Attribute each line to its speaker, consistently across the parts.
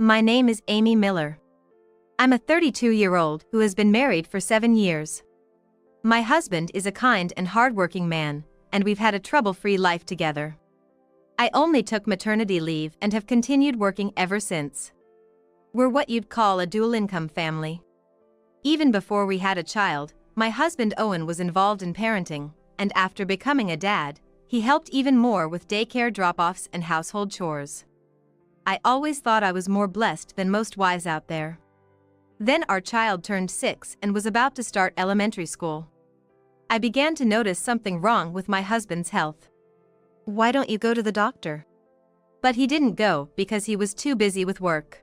Speaker 1: My name is Amy Miller. I'm a 32-year-old who has been married for 7 years. My husband is a kind and hardworking man, and we've had a trouble-free life together. I only took maternity leave and have continued working ever since. We're what you'd call a dual-income family. Even before we had a child, my husband Owen was involved in parenting, and after becoming a dad, he helped even more with daycare drop-offs and household chores. I always thought I was more blessed than most wives out there. Then our child turned 6 and was about to start elementary school. I began to notice something wrong with my husband's health. "Why don't you go to the doctor?" But he didn't go because he was too busy with work.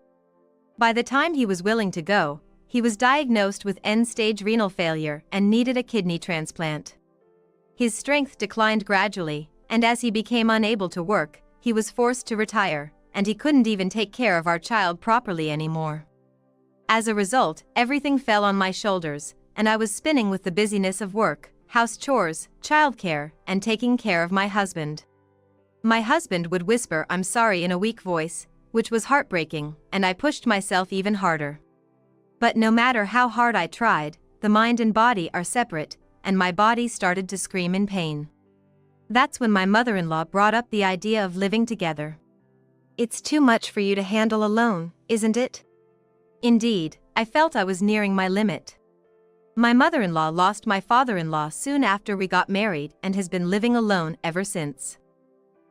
Speaker 1: By the time he was willing to go, he was diagnosed with end-stage renal failure and needed a kidney transplant. His strength declined gradually, and as he became unable to work, he was forced to retire, and he couldn't even take care of our child properly anymore. As a result, everything fell on my shoulders, and I was spinning with the busyness of work, house chores, childcare, and taking care of my husband. My husband would whisper "I'm sorry" in a weak voice, which was heartbreaking, and I pushed myself even harder. But no matter how hard I tried, the mind and body are separate, and my body started to scream in pain. That's when my mother-in-law brought up the idea of living together. "It's too much for you to handle alone, isn't it?" Indeed, I felt I was nearing my limit. My mother-in-law lost my father-in-law soon after we got married and has been living alone ever since.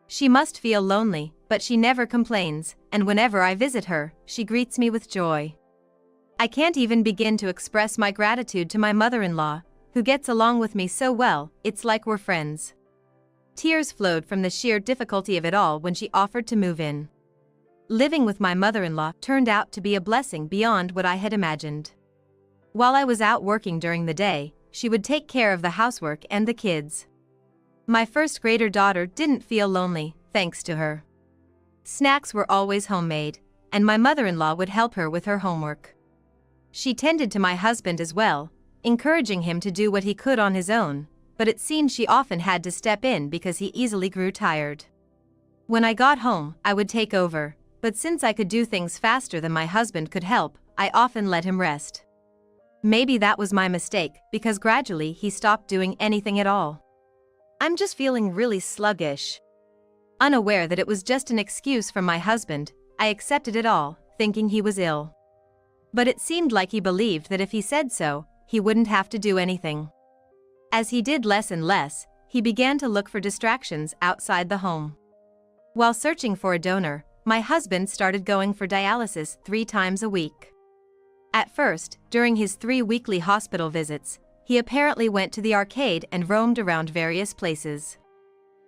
Speaker 1: She must feel lonely, but she never complains, and whenever I visit her, she greets me with joy. I can't even begin to express my gratitude to my mother-in-law, who gets along with me so well, it's like we're friends. Tears flowed from the sheer difficulty of it all when she offered to move in. Living with my mother-in-law turned out to be a blessing beyond what I had imagined. While I was out working during the day, she would take care of the housework and the kids. My first-grader daughter didn't feel lonely, thanks to her. Snacks were always homemade, and my mother-in-law would help her with her homework. She tended to my husband as well, encouraging him to do what he could on his own, but it seemed she often had to step in because he easily grew tired. When I got home, I would take over, but since I could do things faster than my husband could help, I often let him rest. Maybe that was my mistake, because gradually he stopped doing anything at all. "I'm just feeling really sluggish." Unaware that it was just an excuse from my husband, I accepted it all, thinking he was ill. But it seemed like he believed that if he said so, he wouldn't have to do anything. As he did less and less, he began to look for distractions outside the home. While searching for a donor, my husband started going for dialysis 3 times a week. At first, during his 3 weekly hospital visits, he apparently went to the arcade and roamed around various places.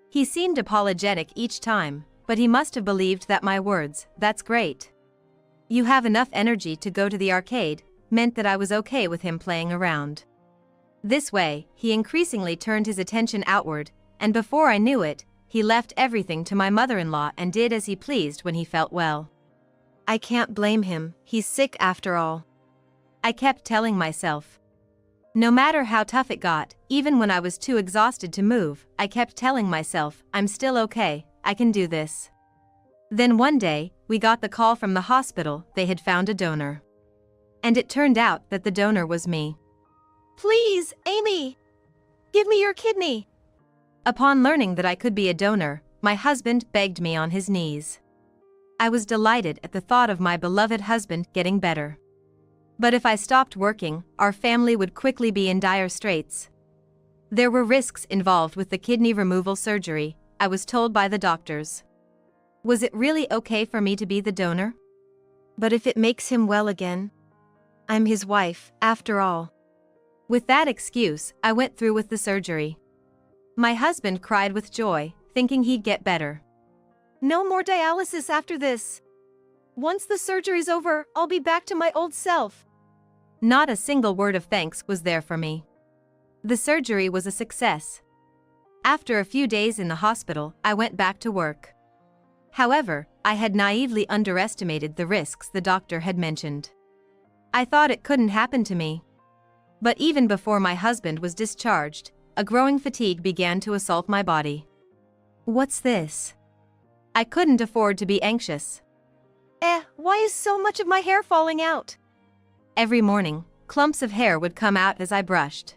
Speaker 1: He seemed apologetic each time, but he must have believed that my words, "That's great. You have enough energy to go to the arcade," meant that I was okay with him playing around. This way, he increasingly turned his attention outward, and before I knew it, he left everything to my mother-in-law and did as he pleased when he felt well. I can't blame him, he's sick after all. I kept telling myself. No matter how tough it got, even when I was too exhausted to move, I kept telling myself, "I'm still okay, I can do this." Then one day, we got the call from the hospital they had found a donor. And it turned out that the donor was me. "Please, Amy, give me your kidney." Upon learning that I could be a donor, my husband begged me on his knees. I was delighted at the thought of my beloved husband getting better. But if I stopped working, our family would quickly be in dire straits. There were risks involved with the kidney removal surgery, I was told by the doctors. Was it really okay for me to be the donor? But if it makes him well again? I'm his wife, after all. With that excuse, I went through with the surgery. My husband cried with joy, thinking he'd get better. "No more dialysis after this. Once the surgery's over, I'll be back to my old self." Not a single word of thanks was there for me. The surgery was a success. After a few days in the hospital, I went back to work. However, I had naively underestimated the risks the doctor had mentioned. I thought it couldn't happen to me. But even before my husband was discharged, a growing fatigue began to assault my body. What's this? I couldn't afford to be anxious. Why is so much of my hair falling out? Every morning, clumps of hair would come out as I brushed.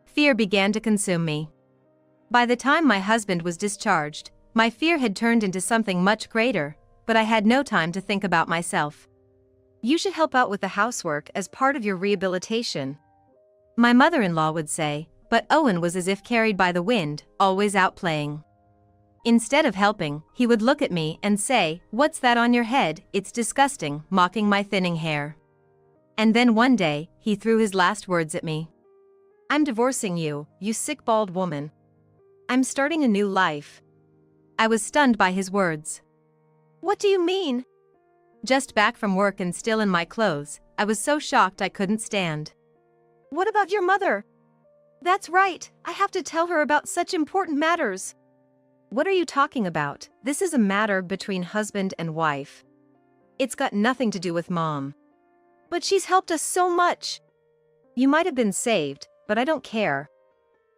Speaker 1: Fear began to consume me. By the time my husband was discharged, my fear had turned into something much greater, but I had no time to think about myself. You should help out with the housework as part of your rehabilitation, my mother-in-law would say, but Owen was as if carried by the wind, always out playing. Instead of helping, he would look at me and say, "What's that on your head? It's disgusting," mocking my thinning hair. And then one day, he threw his last words at me. "I'm divorcing you, you sick bald woman. I'm starting a new life." I was stunned by his words. "What do you mean?" Just back from work and still in my clothes, I was so shocked I couldn't stand. "What about your mother?" "That's right, I have to tell her about such important matters." "What are you talking about? This is a matter between husband and wife. It's got nothing to do with Mom." "But she's helped us so much." "You might have been saved, but I don't care.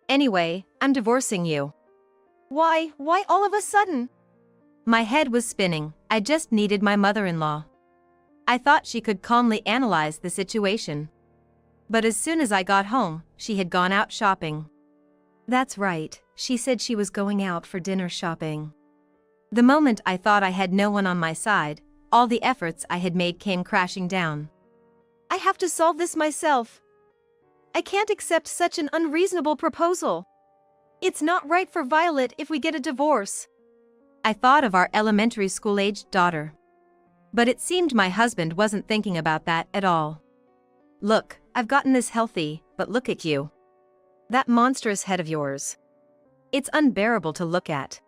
Speaker 1: Anyway, I'm divorcing you." Why all of a sudden?" My head was spinning. I just needed my mother-in-law. I thought she could calmly analyze the situation. But as soon as I got home, she had gone out shopping. That's right, she said she was going out for dinner shopping. The moment I thought I had no one on my side, all the efforts I had made came crashing down. I have to solve this myself. I can't accept such an unreasonable proposal. It's not right for Violet if we get a divorce. I thought of our elementary school-aged daughter. But it seemed my husband wasn't thinking about that at all. Look, I've gotten this healthy, but look at you. That monstrous head of yours. It's unbearable to look at.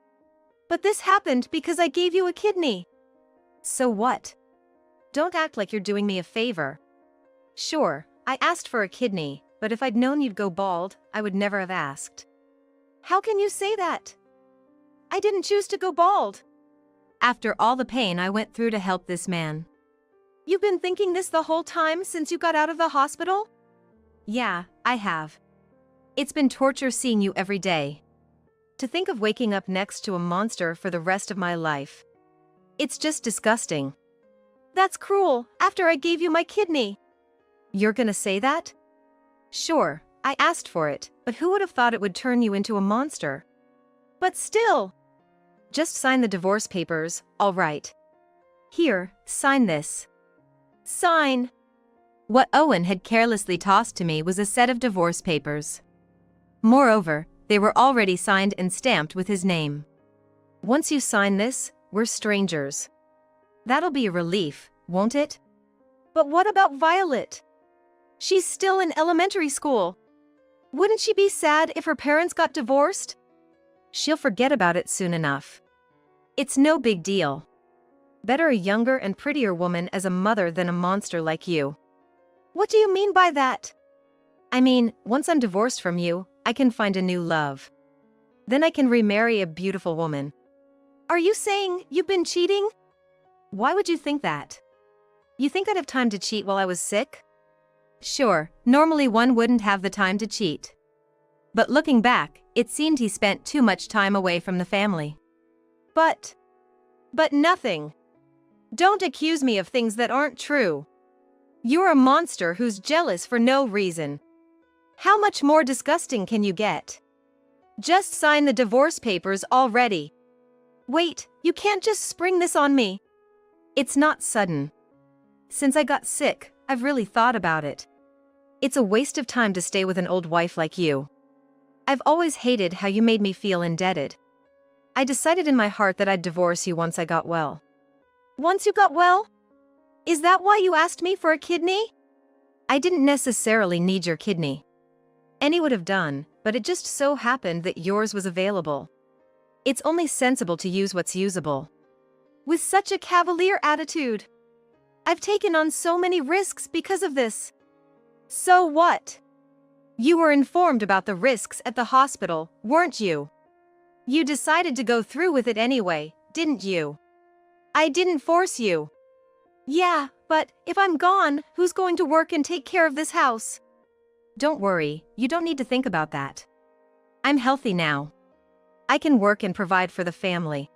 Speaker 1: But this happened because I gave you a kidney. So what? Don't act like you're doing me a favor. Sure, I asked for a kidney, but if I'd known you'd go bald, I would never have asked. How can you say that? I didn't choose to go bald. After all the pain I went through to help this man. You've been thinking this the whole time since you got out of the hospital? Yeah, I have. It's been torture seeing you every day. To think of waking up next to a monster for the rest of my life. It's just disgusting. That's cruel, after I gave you my kidney. You're gonna say that? Sure, I asked for it, but who would have thought it would turn you into a monster? But still. Just sign the divorce papers, all right. Here, sign this. Sign. What Owen had carelessly tossed to me was a set of divorce papers. Moreover, they were already signed and stamped with his name. Once you sign this, we're strangers. That'll be a relief, won't it? But what about Violet? She's still in elementary school. Wouldn't she be sad if her parents got divorced? She'll forget about it soon enough. It's no big deal. Better a younger and prettier woman as a mother than a monster like you. What do you mean by that? I mean, once I'm divorced from you, I can find a new love. Then I can remarry a beautiful woman. Are you saying you've been cheating? Why would you think that? You think I'd have time to cheat while I was sick? Sure, normally one wouldn't have the time to cheat. But looking back, it seemed he spent too much time away from the family. But nothing. Don't accuse me of things that aren't true. You're a monster who's jealous for no reason. How much more disgusting can you get? Just sign the divorce papers already. Wait, you can't just spring this on me. It's not sudden. Since I got sick, I've really thought about it. It's a waste of time to stay with an old wife like you. I've always hated how you made me feel indebted. I decided in my heart that I'd divorce you once I got well. Once you got well? Is that why you asked me for a kidney? I didn't necessarily need your kidney. Any would have done, but it just so happened that yours was available. It's only sensible to use what's usable. With such a cavalier attitude. I've taken on so many risks because of this. So what? You were informed about the risks at the hospital, weren't you? You decided to go through with it anyway, didn't you? I didn't force you. Yeah, but if I'm gone, who's going to work and take care of this house? Don't worry, you don't need to think about that. I'm healthy now. I can work and provide for the family.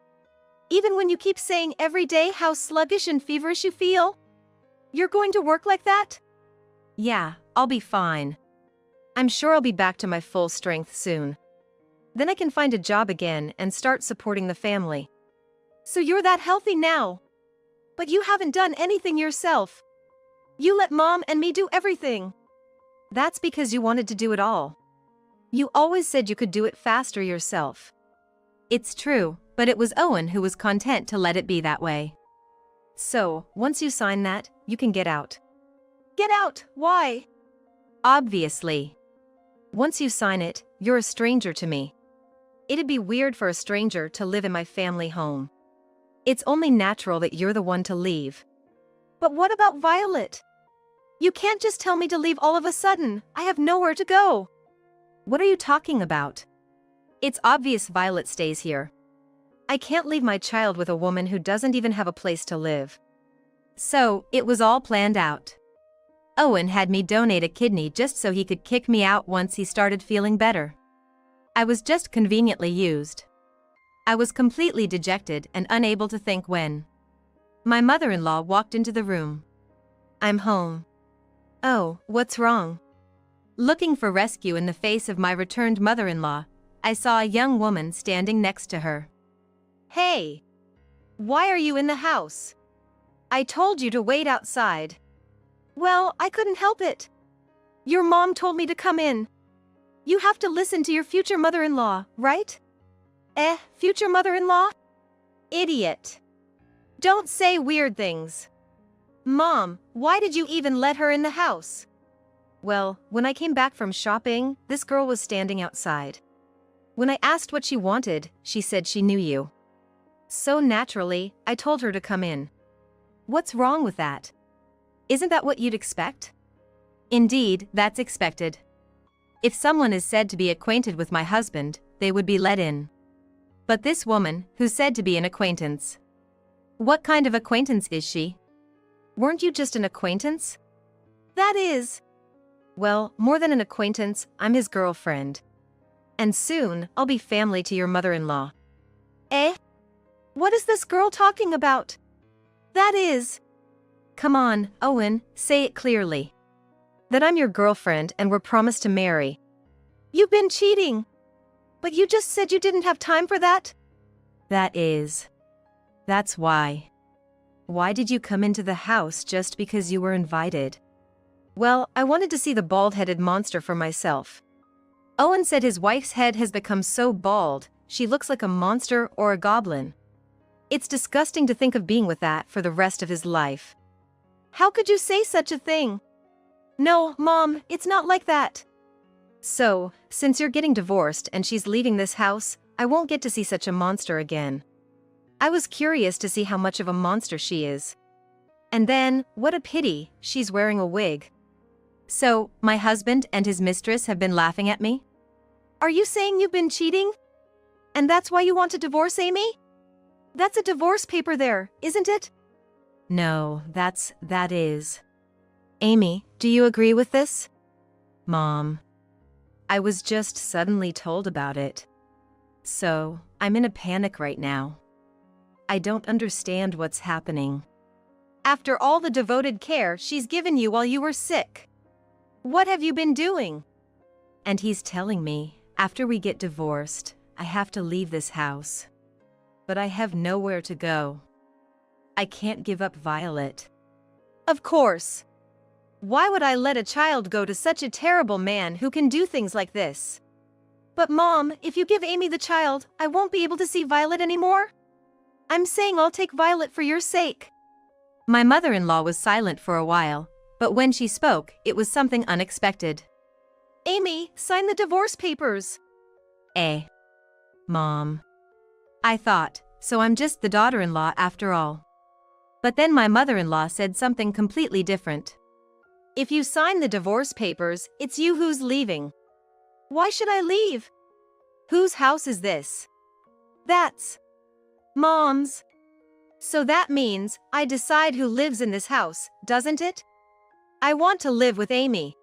Speaker 1: Even when you keep saying every day how sluggish and feverish you feel? You're going to work like that? Yeah, I'll be fine. I'm sure I'll be back to my full strength soon. Then I can find a job again and start supporting the family. So you're that healthy now? But you haven't done anything yourself. You let Mom and me do everything. That's because you wanted to do it all. You always said you could do it faster yourself. It's true, but it was Owen who was content to let it be that way. So, once you sign that, you can get out. Get out? Why? Obviously. Once you sign it, you're a stranger to me. It'd be weird for a stranger to live in my family home. It's only natural that you're the one to leave. But what about Violet? You can't just tell me to leave all of a sudden. I have nowhere to go. What are you talking about? It's obvious Violet stays here. I can't leave my child with a woman who doesn't even have a place to live. So, it was all planned out. Owen had me donate a kidney just so he could kick me out once he started feeling better. I was just conveniently used. I was completely dejected and unable to think when my mother-in-law walked into the room. I'm home. Oh, what's wrong? Looking for rescue in the face of my returned mother-in-law, I saw a young woman standing next to her. Hey! Why are you in the house? I told you to wait outside. Well, I couldn't help it. Your mom told me to come in. You have to listen to your future mother-in-law, right? Future mother-in-law? Idiot. Don't say weird things. Mom, why did you even let her in the house? Well, when I came back from shopping, this girl was standing outside. When I asked what she wanted, she said she knew you. So naturally, I told her to come in. What's wrong with that? Isn't that what you'd expect? Indeed, that's expected. If someone is said to be acquainted with my husband, they would be let in. But this woman, who's said to be an acquaintance. What kind of acquaintance is she? Weren't you just an acquaintance? That is. Well, more than an acquaintance, I'm his girlfriend. And soon, I'll be family to your mother-in-law. What is this girl talking about? That is. Come on, Owen, say it clearly. That I'm your girlfriend and we're promised to marry. You've been cheating. But you just said you didn't have time for that? That is. That's why. Why did you come into the house just because you were invited? Well, I wanted to see the bald-headed monster for myself. Owen said his wife's head has become so bald, she looks like a monster or a goblin. It's disgusting to think of being with that for the rest of his life. How could you say such a thing? No, Mom, it's not like that. So, since you're getting divorced and she's leaving this house, I won't get to see such a monster again. I was curious to see how much of a monster she is. And then, what a pity, she's wearing a wig. So, my husband and his mistress have been laughing at me? Are you saying you've been cheating? And that's why you want to divorce Amy? That's a divorce paper there, isn't it? No, that is. Amy, do you agree with this? Mom. I was just suddenly told about it. So, I'm in a panic right now. I don't understand what's happening. After all the devoted care she's given you while you were sick. What have you been doing? And he's telling me, after we get divorced, I have to leave this house. But I have nowhere to go. I can't give up Violet. Of course. Why would I let a child go to such a terrible man who can do things like this? But Mom, if you give Amy the child, I won't be able to see Violet anymore? I'm saying I'll take Violet for your sake. My mother-in-law was silent for a while, but when she spoke, it was something unexpected. Amy, sign the divorce papers. Mom. I thought, so I'm just the daughter-in-law after all. But then my mother-in-law said something completely different. If you sign the divorce papers, it's you who's leaving. Why should I leave? Whose house is this? That's Mom's. So that means I decide who lives in this house, doesn't it? I want to live with Amy.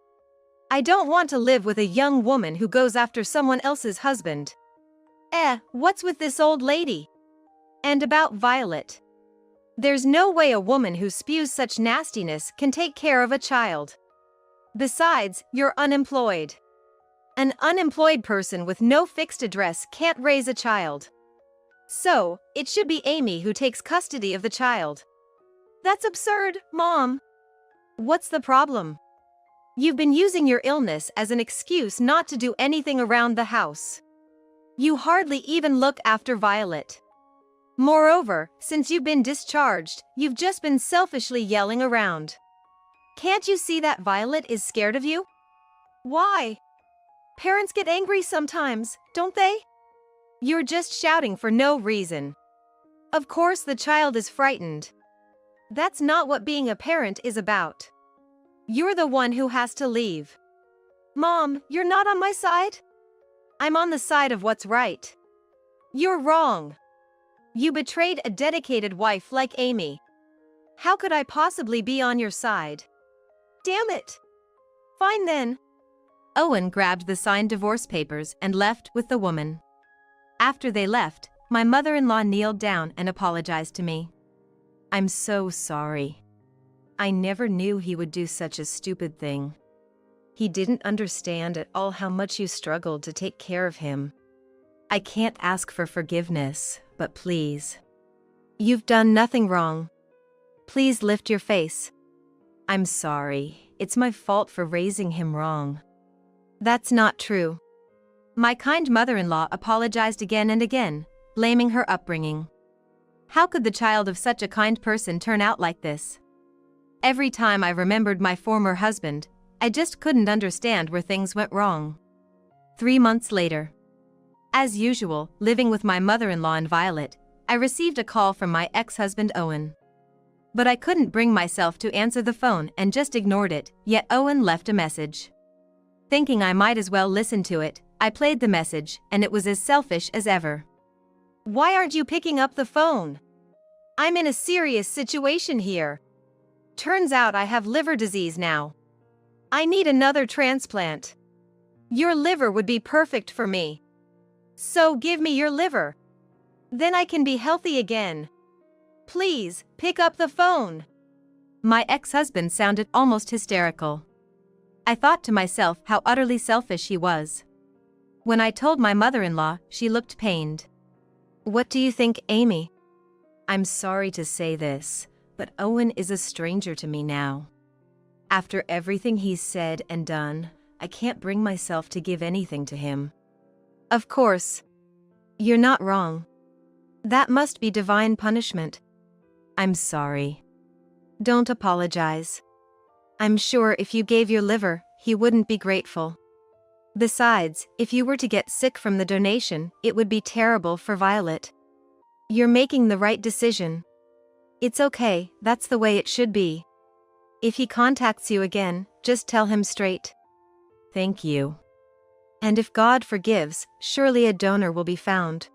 Speaker 1: I don't want to live with a young woman who goes after someone else's husband. What's with this old lady? And about Violet. There's no way a woman who spews such nastiness can take care of a child. Besides, you're unemployed. An unemployed person with no fixed address can't raise a child. So, it should be Amy who takes custody of the child. That's absurd, Mom. What's the problem? You've been using your illness as an excuse not to do anything around the house. You hardly even look after Violet. Moreover, since you've been discharged, you've just been selfishly yelling around. Can't you see that Violet is scared of you? Why? Parents get angry sometimes, don't they? You're just shouting for no reason. Of course the child is frightened. That's not what being a parent is about. You're the one who has to leave. Mom, you're not on my side? I'm on the side of what's right. You're wrong. You betrayed a dedicated wife like Amy. How could I possibly be on your side? Damn it. Fine then. Owen grabbed the signed divorce papers and left with the woman. After they left, my mother-in-law kneeled down and apologized to me. I'm so sorry. I never knew he would do such a stupid thing. He didn't understand at all how much you struggled to take care of him. I can't ask for forgiveness, but please. You've done nothing wrong. Please lift your face. I'm sorry. It's my fault for raising him wrong. That's not true. My kind mother-in-law apologized again and again, blaming her upbringing. How could the child of such a kind person turn out like this? Every time I remembered my former husband, I just couldn't understand where things went wrong. 3 months later. As usual, living with my mother-in-law and Violet, I received a call from my ex-husband Owen. But I couldn't bring myself to answer the phone and just ignored it, yet Owen left a message. Thinking I might as well listen to it, I played the message, and it was as selfish as ever. Why aren't you picking up the phone? I'm in a serious situation here. Turns out I have liver disease now. I need another transplant. Your liver would be perfect for me. So give me your liver. Then I can be healthy again. Please, pick up the phone. My ex-husband sounded almost hysterical. I thought to myself how utterly selfish he was. When I told my mother-in-law, she looked pained. What do you think, Amy? I'm sorry to say this, but Owen is a stranger to me now. After everything he's said and done, I can't bring myself to give anything to him. Of course. You're not wrong. That must be divine punishment. I'm sorry. Don't apologize. I'm sure if you gave your liver, he wouldn't be grateful. Besides, if you were to get sick from the donation, it would be terrible for Violet. You're making the right decision. It's okay, that's the way it should be. If he contacts you again, just tell him straight. Thank you. And if God forgives, surely a donor will be found.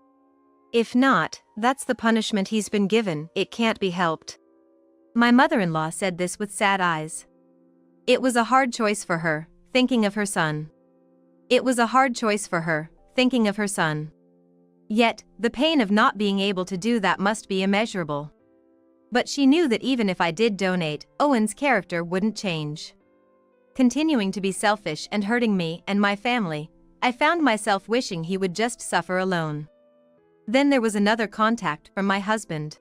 Speaker 1: If not, that's the punishment he's been given, it can't be helped. My mother-in-law said this with sad eyes. It was a hard choice for her, thinking of her son. It was a hard choice for her, thinking of her son. Yet, the pain of not being able to do that must be immeasurable. But she knew that even if I did donate, Owen's character wouldn't change. Continuing to be selfish and hurting me and my family, I found myself wishing he would just suffer alone. Then there was another contact from my husband.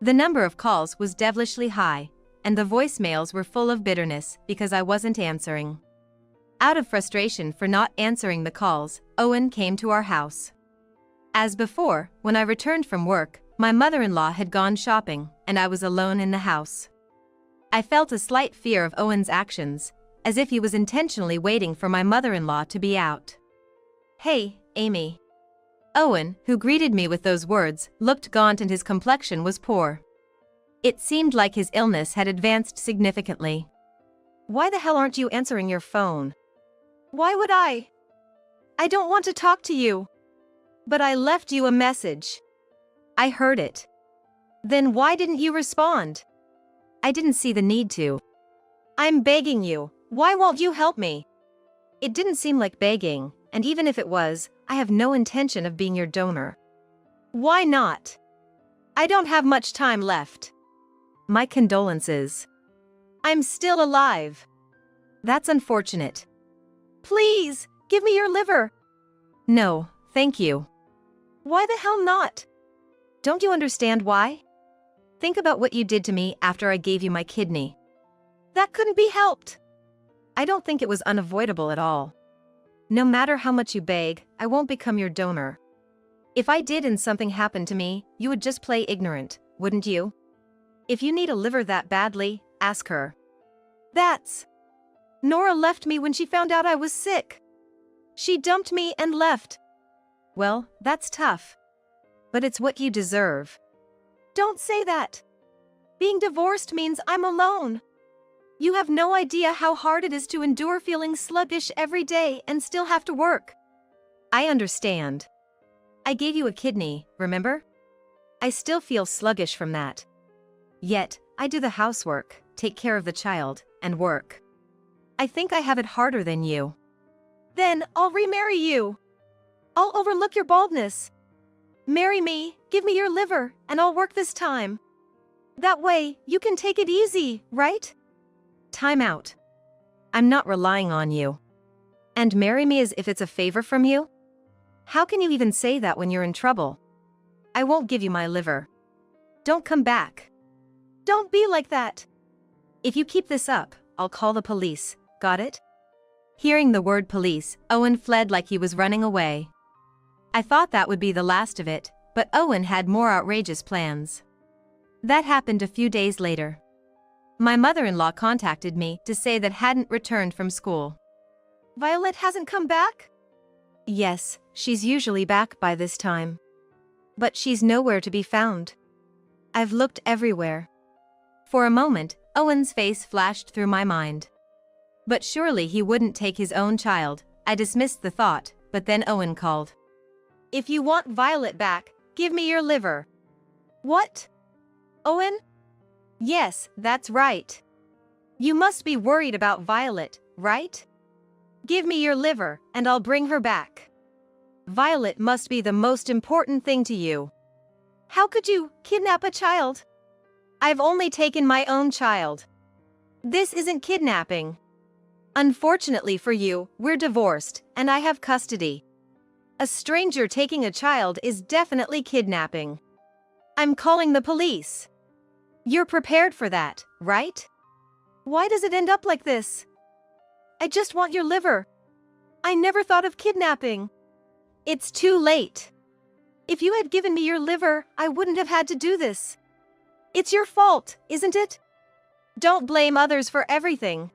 Speaker 1: The number of calls was devilishly high, and the voicemails were full of bitterness because I wasn't answering. Out of frustration for not answering the calls, Owen came to our house. As before, when I returned from work, my mother-in-law had gone shopping, and I was alone in the house. I felt a slight fear of Owen's actions, as if he was intentionally waiting for my mother-in-law to be out. Hey, Amy. Owen, who greeted me with those words, looked gaunt and his complexion was poor. It seemed like his illness had advanced significantly. Why the hell aren't you answering your phone? Why would I? I don't want to talk to you. But I left you a message. I heard it. Then why didn't you respond? I didn't see the need to. I'm begging you, why won't you help me? It didn't seem like begging, and even if it was, I have no intention of being your donor. Why not? I don't have much time left. My condolences. I'm still alive. That's unfortunate. Please, give me your liver. No, thank you. Why the hell not? Don't you understand why? Think about what you did to me after I gave you my kidney. That couldn't be helped. I don't think it was unavoidable at all. No matter how much you beg, I won't become your donor. If I did and something happened to me, you would just play ignorant, wouldn't you? If you need a liver that badly, ask her. Nora left me when she found out I was sick. She dumped me and left. Well, that's tough. But it's what you deserve. Don't say that. Being divorced means I'm alone. You have no idea how hard it is to endure feeling sluggish every day and still have to work. I understand. I gave you a kidney, remember? I still feel sluggish from that. Yet, I do the housework, take care of the child, and work. I think I have it harder than you. Then, I'll remarry you. I'll overlook your baldness. Marry me, give me your liver, and I'll work this time. That way, you can take it easy, right? Time out. I'm not relying on you. And marry me as if it's a favor from you? How can you even say that when you're in trouble? I won't give you my liver. Don't come back. Don't be like that. If you keep this up, I'll call the police, got it? Hearing the word police, Owen fled like he was running away. I thought that would be the last of it, but Owen had more outrageous plans. That happened a few days later. My mother-in-law contacted me to say that hadn't returned from school. Violet hasn't come back? Yes, she's usually back by this time. But she's nowhere to be found. I've looked everywhere. For a moment, Owen's face flashed through my mind. But surely he wouldn't take his own child. I dismissed the thought, but then Owen called. If you want Violet back, give me your liver. What? Owen? Yes, that's right. You must be worried about Violet, right? Give me your liver, and I'll bring her back. Violet must be the most important thing to you. How could you kidnap a child? I've only taken my own child. This isn't kidnapping. Unfortunately for you, we're divorced, and I have custody. A stranger taking a child is definitely kidnapping. I'm calling the police. You're prepared for that, right? Why does it end up like this? I just want your liver. I never thought of kidnapping. It's too late. If you had given me your liver, I wouldn't have had to do this. It's your fault, isn't it? Don't blame others for everything.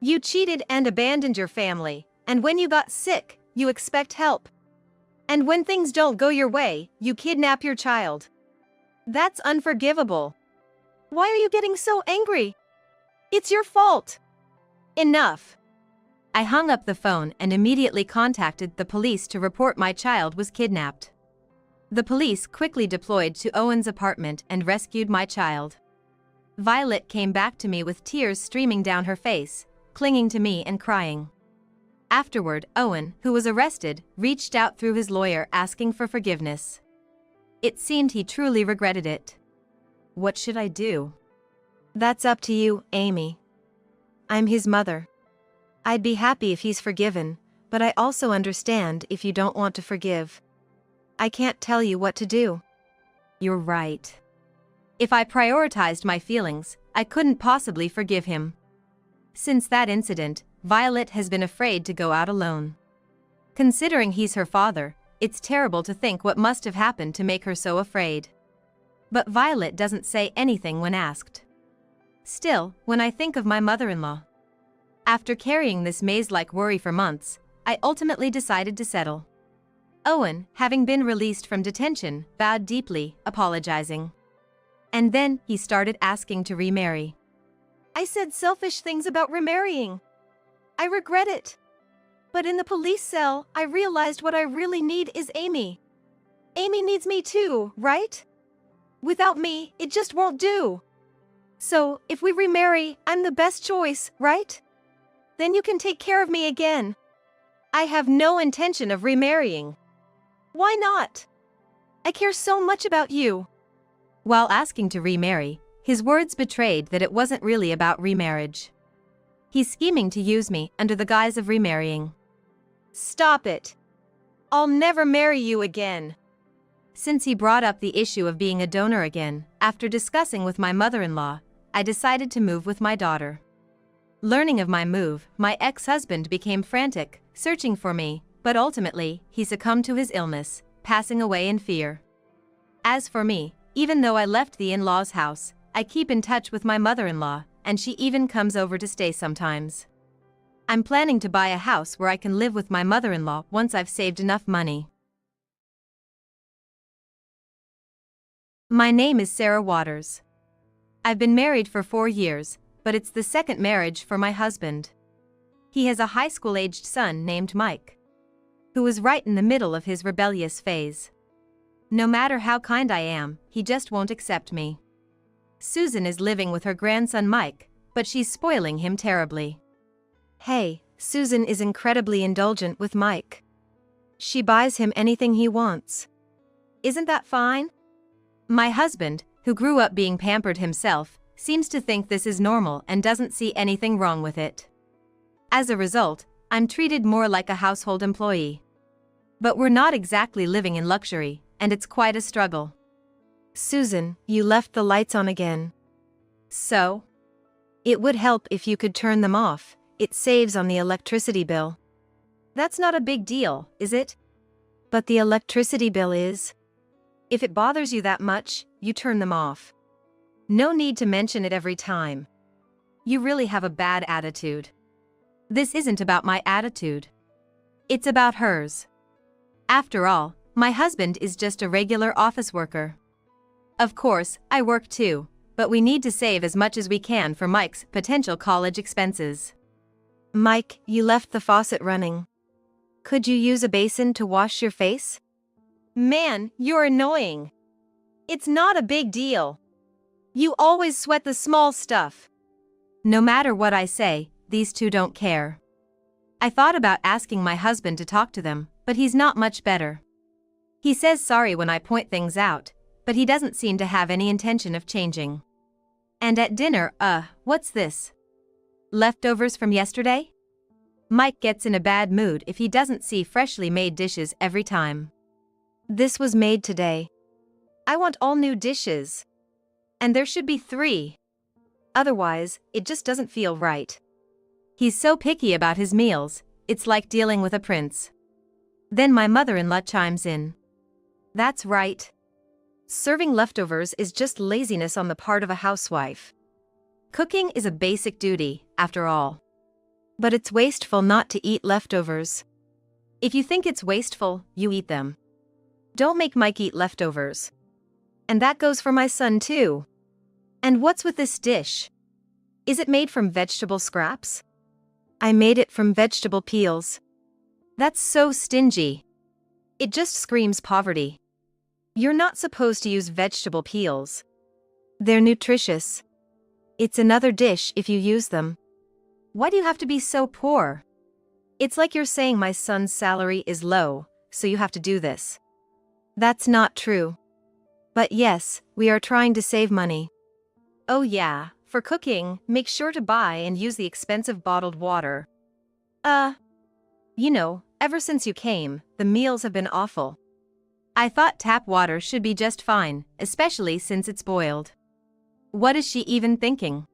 Speaker 1: You cheated and abandoned your family, and when you got sick, you expect help. And when things don't go your way, you kidnap your child. That's unforgivable. Why are you getting so angry? It's your fault. Enough. I hung up the phone and immediately contacted the police to report my child was kidnapped. The police quickly deployed to Owen's apartment and rescued my child. Violet came back to me with tears streaming down her face, clinging to me and crying. Afterward, Owen, who was arrested, reached out through his lawyer asking for forgiveness. It seemed he truly regretted it. What should I do? That's up to you, Amy. I'm his mother. I'd be happy if he's forgiven, but I also understand if you don't want to forgive. I can't tell you what to do. You're right. If I prioritized my feelings, I couldn't possibly forgive him. Since that incident, Violet has been afraid to go out alone. Considering he's her father, it's terrible to think what must have happened to make her so afraid. But Violet doesn't say anything when asked. Still, when I think of my mother-in-law. After carrying this maze-like worry for months, I ultimately decided to settle. Owen, having been released from detention, bowed deeply, apologizing. And then he started asking to remarry. I said selfish things about remarrying. I regret it. But in the police cell, I realized what I really need is Amy. Amy needs me too, right? Without me, it just won't do. So, if we remarry, I'm the best choice, right? Then you can take care of me again. I have no intention of remarrying. Why not? I care so much about you. While asking to remarry, his words betrayed that it wasn't really about remarriage. He's scheming to use me under the guise of remarrying. Stop it! I'll never marry you again. Since he brought up the issue of being a donor again, after discussing with my mother-in-law, I decided to move with my daughter. Learning of my move, my ex-husband became frantic, searching for me, but ultimately, he succumbed to his illness, passing away in fear. As for me, even though I left the in-laws' house, I keep in touch with my mother-in-law, and she even comes over to stay sometimes. I'm planning to buy a house where I can live with my mother-in-law once I've saved enough money. My name is Sarah Waters. I've been married for 4 years, but it's the second marriage for my husband. He has a high school-aged son named Mike, who is right in the middle of his rebellious phase. No matter how kind I am, he just won't accept me. Susan is living with her grandson Mike, but she's spoiling him terribly. Hey, Susan is incredibly indulgent with Mike. She buys him anything he wants. Isn't that fine? My husband, who grew up being pampered himself, seems to think this is normal and doesn't see anything wrong with it. As a result, I'm treated more like a household employee. But we're not exactly living in luxury, and it's quite a struggle. Susan, you left the lights on again. So? It would help if you could turn them off. It saves on the electricity bill. That's not a big deal, is it? But the electricity bill is. If it bothers you that much, you turn them off. No need to mention it every time. You really have a bad attitude. This isn't about my attitude. It's about hers. After all, my husband is just a regular office worker. Of course, I work too, but we need to save as much as we can for Mike's potential college expenses. Mike, you left the faucet running. Could you use a basin to wash your face? Man, you're annoying. It's not a big deal. You always sweat the small stuff. No matter what I say, these two don't care. I thought about asking my husband to talk to them, but he's not much better. He says sorry when I point things out, but he doesn't seem to have any intention of changing. And at dinner, what's this? Leftovers from yesterday? Mike gets in a bad mood if he doesn't see freshly made dishes every time. This was made today. I want all new dishes. And there should be 3. Otherwise, it just doesn't feel right. He's so picky about his meals, it's like dealing with a prince. Then my mother-in-law chimes in. That's right. Serving leftovers is just laziness on the part of a housewife. Cooking is a basic duty, after all. But it's wasteful not to eat leftovers. If you think it's wasteful, you eat them. Don't make Mike eat leftovers. And that goes for my son too. And what's with this dish? Is it made from vegetable scraps? I made it from vegetable peels. That's so stingy. It just screams poverty. You're not supposed to use vegetable peels. They're nutritious. It's another dish if you use them. Why do you have to be so poor? It's like you're saying my son's salary is low, so you have to do this. That's not true. But yes, we are trying to save money. Oh yeah, for cooking, make sure to buy and use the expensive bottled water. Ever since you came, the meals have been awful. I thought tap water should be just fine, especially since it's boiled. What is she even thinking?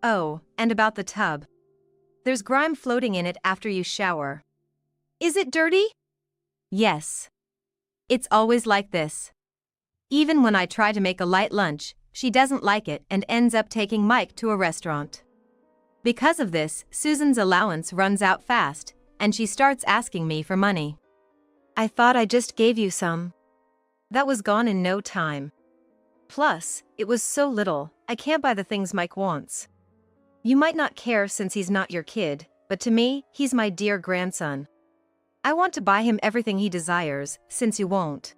Speaker 1: Oh, and about the tub. There's grime floating in it after you shower. Is it dirty? Yes. It's always like this. Even when I try to make a light lunch, she doesn't like it and ends up taking Mike to a restaurant. Because of this, Susan's allowance runs out fast, and she starts asking me for money. I thought I just gave you some. That was gone in no time. Plus, it was so little, I can't buy the things Mike wants. You might not care since he's not your kid, but to me, he's my dear grandson. I want to buy him everything he desires, since you won't.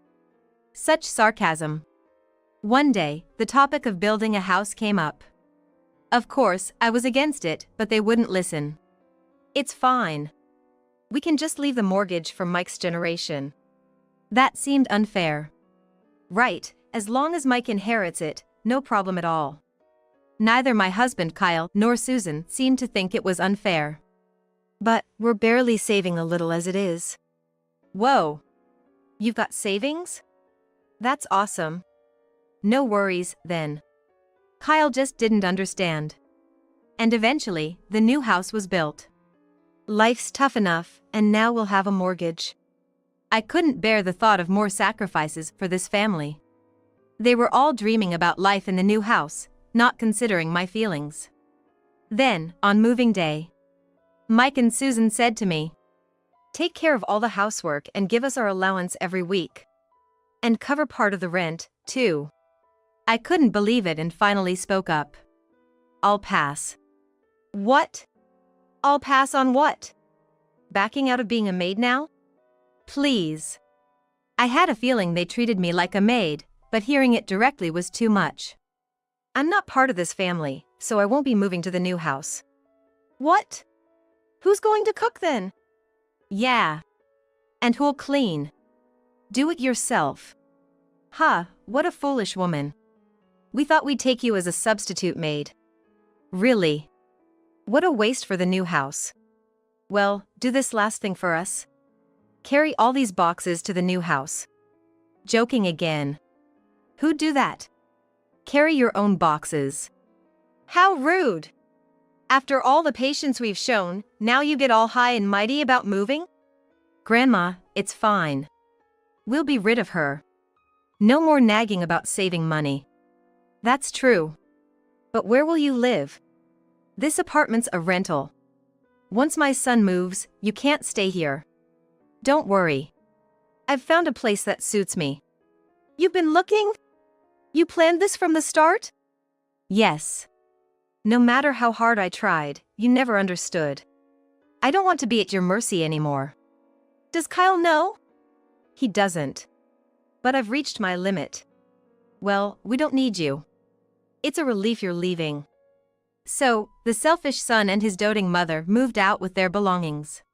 Speaker 1: Such sarcasm. One day, the topic of building a house came up. Of course, I was against it, but they wouldn't listen. It's fine. We can just leave the mortgage for Mike's generation. That seemed unfair. Right, As long as Mike inherits it, no problem at all. Neither my husband Kyle nor Susan seemed to think it was unfair. But we're barely saving a little as it is. Whoa. You've got savings? That's awesome. No worries, then. Kyle just didn't understand. And eventually, the new house was built. Life's tough enough, and now we'll have a mortgage. I couldn't bear the thought of more sacrifices for this family. They were all dreaming about life in the new house, not considering my feelings. Then, on moving day, Mike and Susan said to me, "Take care of all the housework and give us our allowance every week. And cover part of the rent, too." I couldn't believe it and finally spoke up. "I'll pass." "What? I'll pass on what? Backing out of being a maid now? Please." I had a feeling they treated me like a maid, but hearing it directly was too much. "I'm not part of this family, so I won't be moving to the new house." "What? Who's going to cook then?" "Yeah. And who'll clean? Do it yourself." "Huh, what a foolish woman. We thought we'd take you as a substitute maid." "Really? What a waste for the new house." "Well, do this last thing for us. Carry all these boxes to the new house." Joking again. "Who'd do that?" "Carry your own boxes." "How rude. After all the patience we've shown, now you get all high and mighty about moving?" "Grandma, it's fine. We'll be rid of her. No more nagging about saving money." "That's true. But where will you live?" "This apartment's a rental. Once my son moves, you can't stay here." "Don't worry. I've found a place that suits me." "You've been looking? You planned this from the start?" "Yes. No matter how hard I tried, you never understood. I don't want to be at your mercy anymore." "Does Kyle know?" "He doesn't. But I've reached my limit." "Well, we don't need you. It's a relief you're leaving." So, the selfish son and his doting mother moved out with their belongings.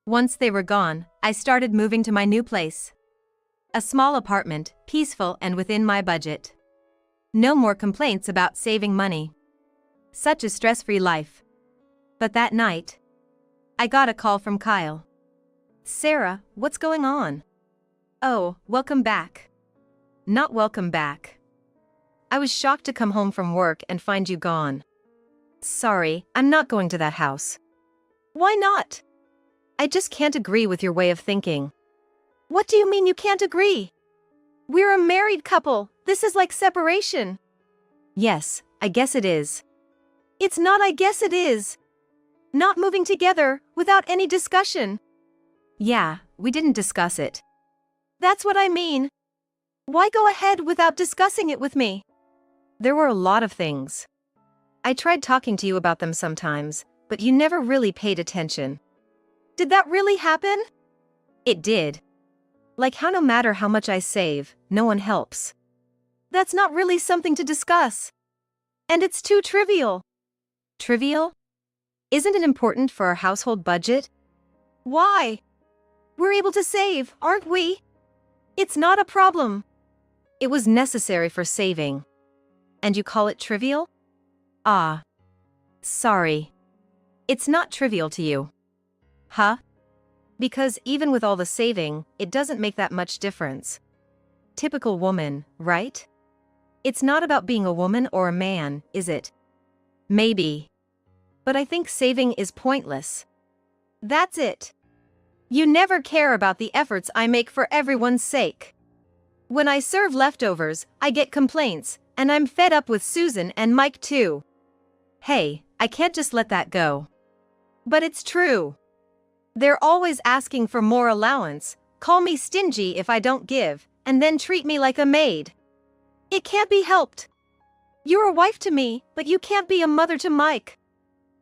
Speaker 1: Once they were gone, I started moving to my new place. A small apartment, peaceful and within my budget. No more complaints about saving money. Such a stress-free life. But that night, I got a call from Kyle. "Sarah, what's going on?" "Oh, welcome back." "Not welcome back. I was shocked to come home from work and find you gone." "Sorry, I'm not going to that house." "Why not?" "I just can't agree with your way of thinking." "What do you mean you can't agree? We're a married couple, this is like separation." "Yes, I guess it is." "It's not I guess it is. Not moving together, without any discussion." "Yeah, we didn't discuss it." "That's what I mean. Why go ahead without discussing it with me?" "There were a lot of things. I tried talking to you about them sometimes, but you never really paid attention." "Did that really happen?" "It did. Like how no matter how much I save, no one helps." "That's not really something to discuss. And it's too trivial." "Trivial? Isn't it important for our household budget?" "Why? We're able to save, aren't we? It's not a problem." "It was necessary for saving. And you call it trivial?" "Ah. Sorry. It's not trivial to you." "Huh? Because even with all the saving, it doesn't make that much difference." Typical woman, right? It's not about being a woman or a man, is it? Maybe. But I think saving is pointless. That's it. You never care about the efforts I make for everyone's sake. When I serve leftovers, I get complaints, and I'm fed up with Susan and Mike too. Hey, I can't just let that go. But it's true. They're always asking for more allowance, call me stingy if I don't give, and then treat me like a maid. It can't be helped. You're a wife to me, but you can't be a mother to Mike.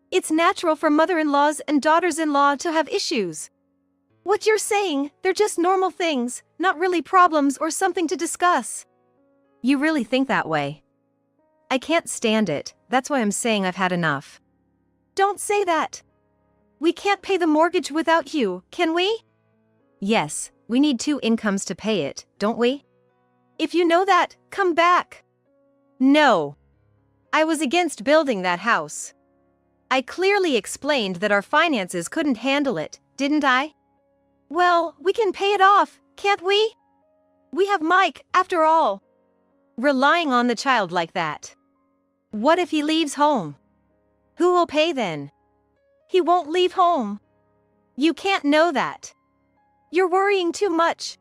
Speaker 1: It's natural for mother-in-laws and daughters-in-law to have issues. What you're saying, they're just normal things, not really problems or something to discuss. You really think that way? I can't stand it, that's why I'm saying I've had enough. Don't say that. We can't pay the mortgage without you, can we? Yes, we need two incomes to pay it, don't we? If you know that, come back. No. I was against building that house. I clearly explained that our finances couldn't handle it, didn't I? Well, we can pay it off, can't we? We have Mike, after all. Relying on the child like that. What if he leaves home? Who will pay then? He won't leave home. You can't know that. You're worrying too much.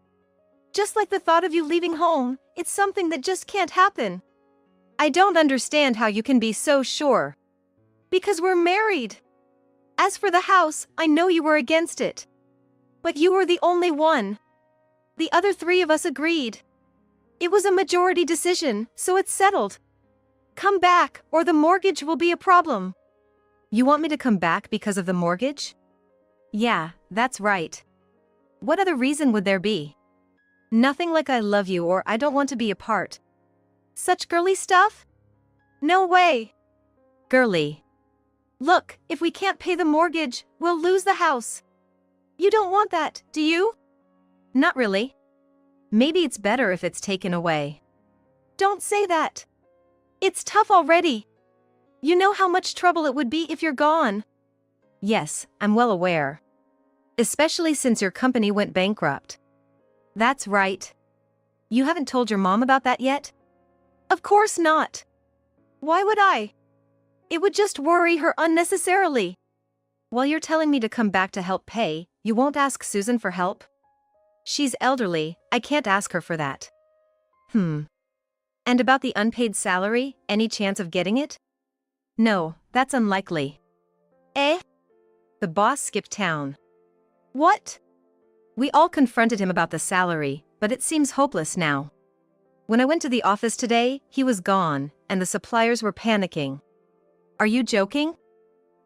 Speaker 1: Just like the thought of you leaving home, it's something that just can't happen. I don't understand how you can be so sure. Because we're married. As for the house, I know you were against it. But you were the only one. The other three of us agreed. It was a majority decision, so it's settled. Come back, or the mortgage will be a problem. You want me to come back because of the mortgage? Yeah, that's right. What other reason would there be? Nothing like I love you or I don't want to be apart. Such girly stuff? No way. Girly. Look, if we can't pay the mortgage, we'll lose the house. You don't want that, do you? Not really. Maybe it's better if it's taken away. Don't say that. It's tough already. You know how much trouble it would be if you're gone. Yes, I'm well aware. Especially since your company went bankrupt. That's right. You haven't told your mom about that yet? Of course not. Why would I? It would just worry her unnecessarily. While you're telling me to come back to help pay, you won't ask Susan for help? She's elderly, I can't ask her for that. And about the unpaid salary, any chance of getting it? No, that's unlikely. Eh? The boss skipped town. What? We all confronted him about the salary, but it seems hopeless now. When I went to the office today, he was gone, and the suppliers were panicking. Are you joking?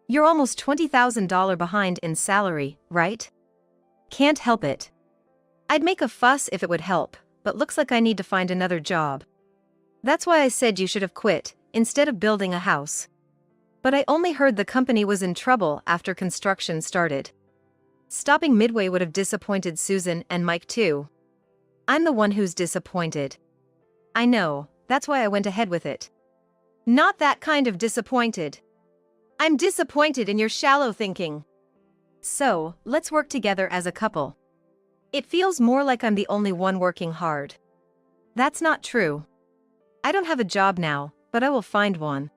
Speaker 1: You're almost $20,000 behind in salary, right? Can't help it. I'd make a fuss if it would help, but looks like I need to find another job. That's why I said you should have quit, instead of building a house. But I only heard the company was in trouble after construction started. Stopping midway would have disappointed Susan and Mike too. I'm the one who's disappointed. I know, that's why I went ahead with it. Not that kind of disappointed. I'm disappointed in your shallow thinking. So, let's work together as a couple. It feels more like I'm the only one working hard. That's not true. I don't have a job now, but I will find one.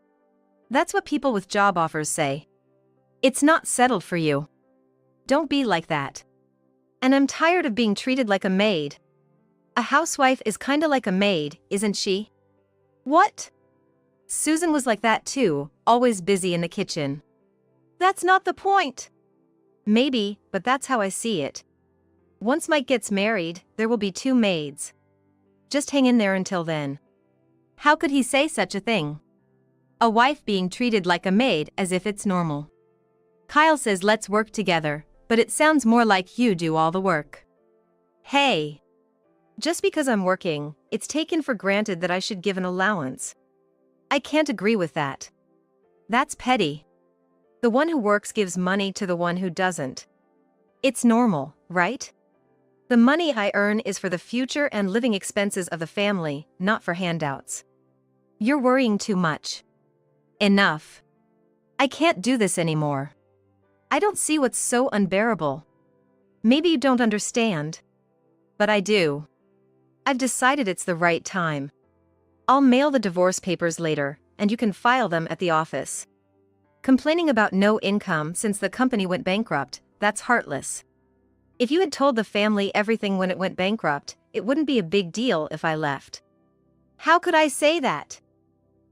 Speaker 1: That's what people with job offers say. It's not settled for you. Don't be like that. And I'm tired of being treated like a maid. A housewife is kinda like a maid, isn't she? What? Susan was like that too, always busy in the kitchen. That's not the point. Maybe, but that's how I see it. Once Mike gets married, there will be 2 maids. Just hang in there until then. How could he say such a thing? A wife being treated like a maid as if it's normal. Kyle says let's work together, but it sounds more like you do all the work. Hey. Just because I'm working, it's taken for granted that I should give an allowance. I can't agree with that. That's petty. The one who works gives money to the one who doesn't. It's normal, right? The money I earn is for the future and living expenses of the family, not for handouts. You're worrying too much. Enough. I can't do this anymore. I don't see what's so unbearable. Maybe you don't understand. But I do. I've decided it's the right time. I'll mail the divorce papers later, and you can file them at the office. Complaining about no income since the company went bankrupt, that's heartless. If you had told the family everything when it went bankrupt, it wouldn't be a big deal if I left. How could I say that?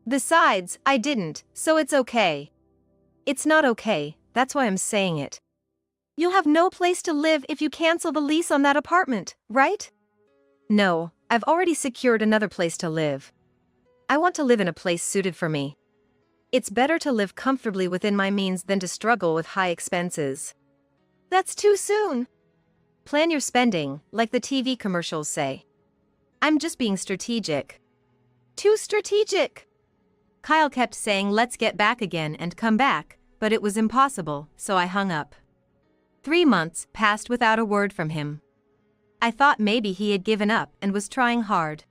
Speaker 1: Besides, I didn't, so it's okay. It's not okay, that's why I'm saying it. You'll have no place to live if you cancel the lease on that apartment, right? No, I've already secured another place to live. I want to live in a place suited for me. It's better to live comfortably within my means than to struggle with high expenses. That's too soon. Plan your spending, like the TV commercials say. I'm just being strategic. Too strategic. Kyle kept saying let's get back again and come back, but it was impossible, so I hung up. 3 months passed without a word from him. I thought maybe he had given up and was trying hard.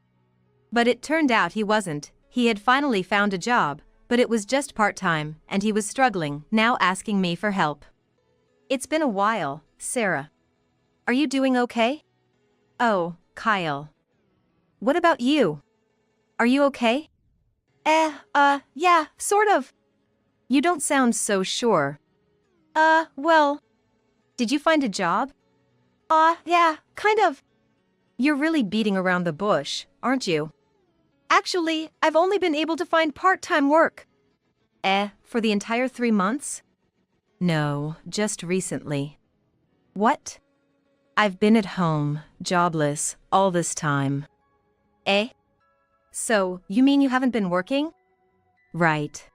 Speaker 1: But it turned out he wasn't. He had finally found a job, but it was just part-time, and he was struggling, now asking me for help. It's been a while, Sarah. Are you doing okay? Oh, Kyle. What about you? Are you okay? Yeah, sort of. You don't sound so sure. Well. Did you find a job? Yeah, kind of. You're really beating around the bush, aren't you? Actually, I've only been able to find part-time work. For the entire 3 months? No, just recently. What? I've been at home, jobless, all this time. So, you mean you haven't been working? Right.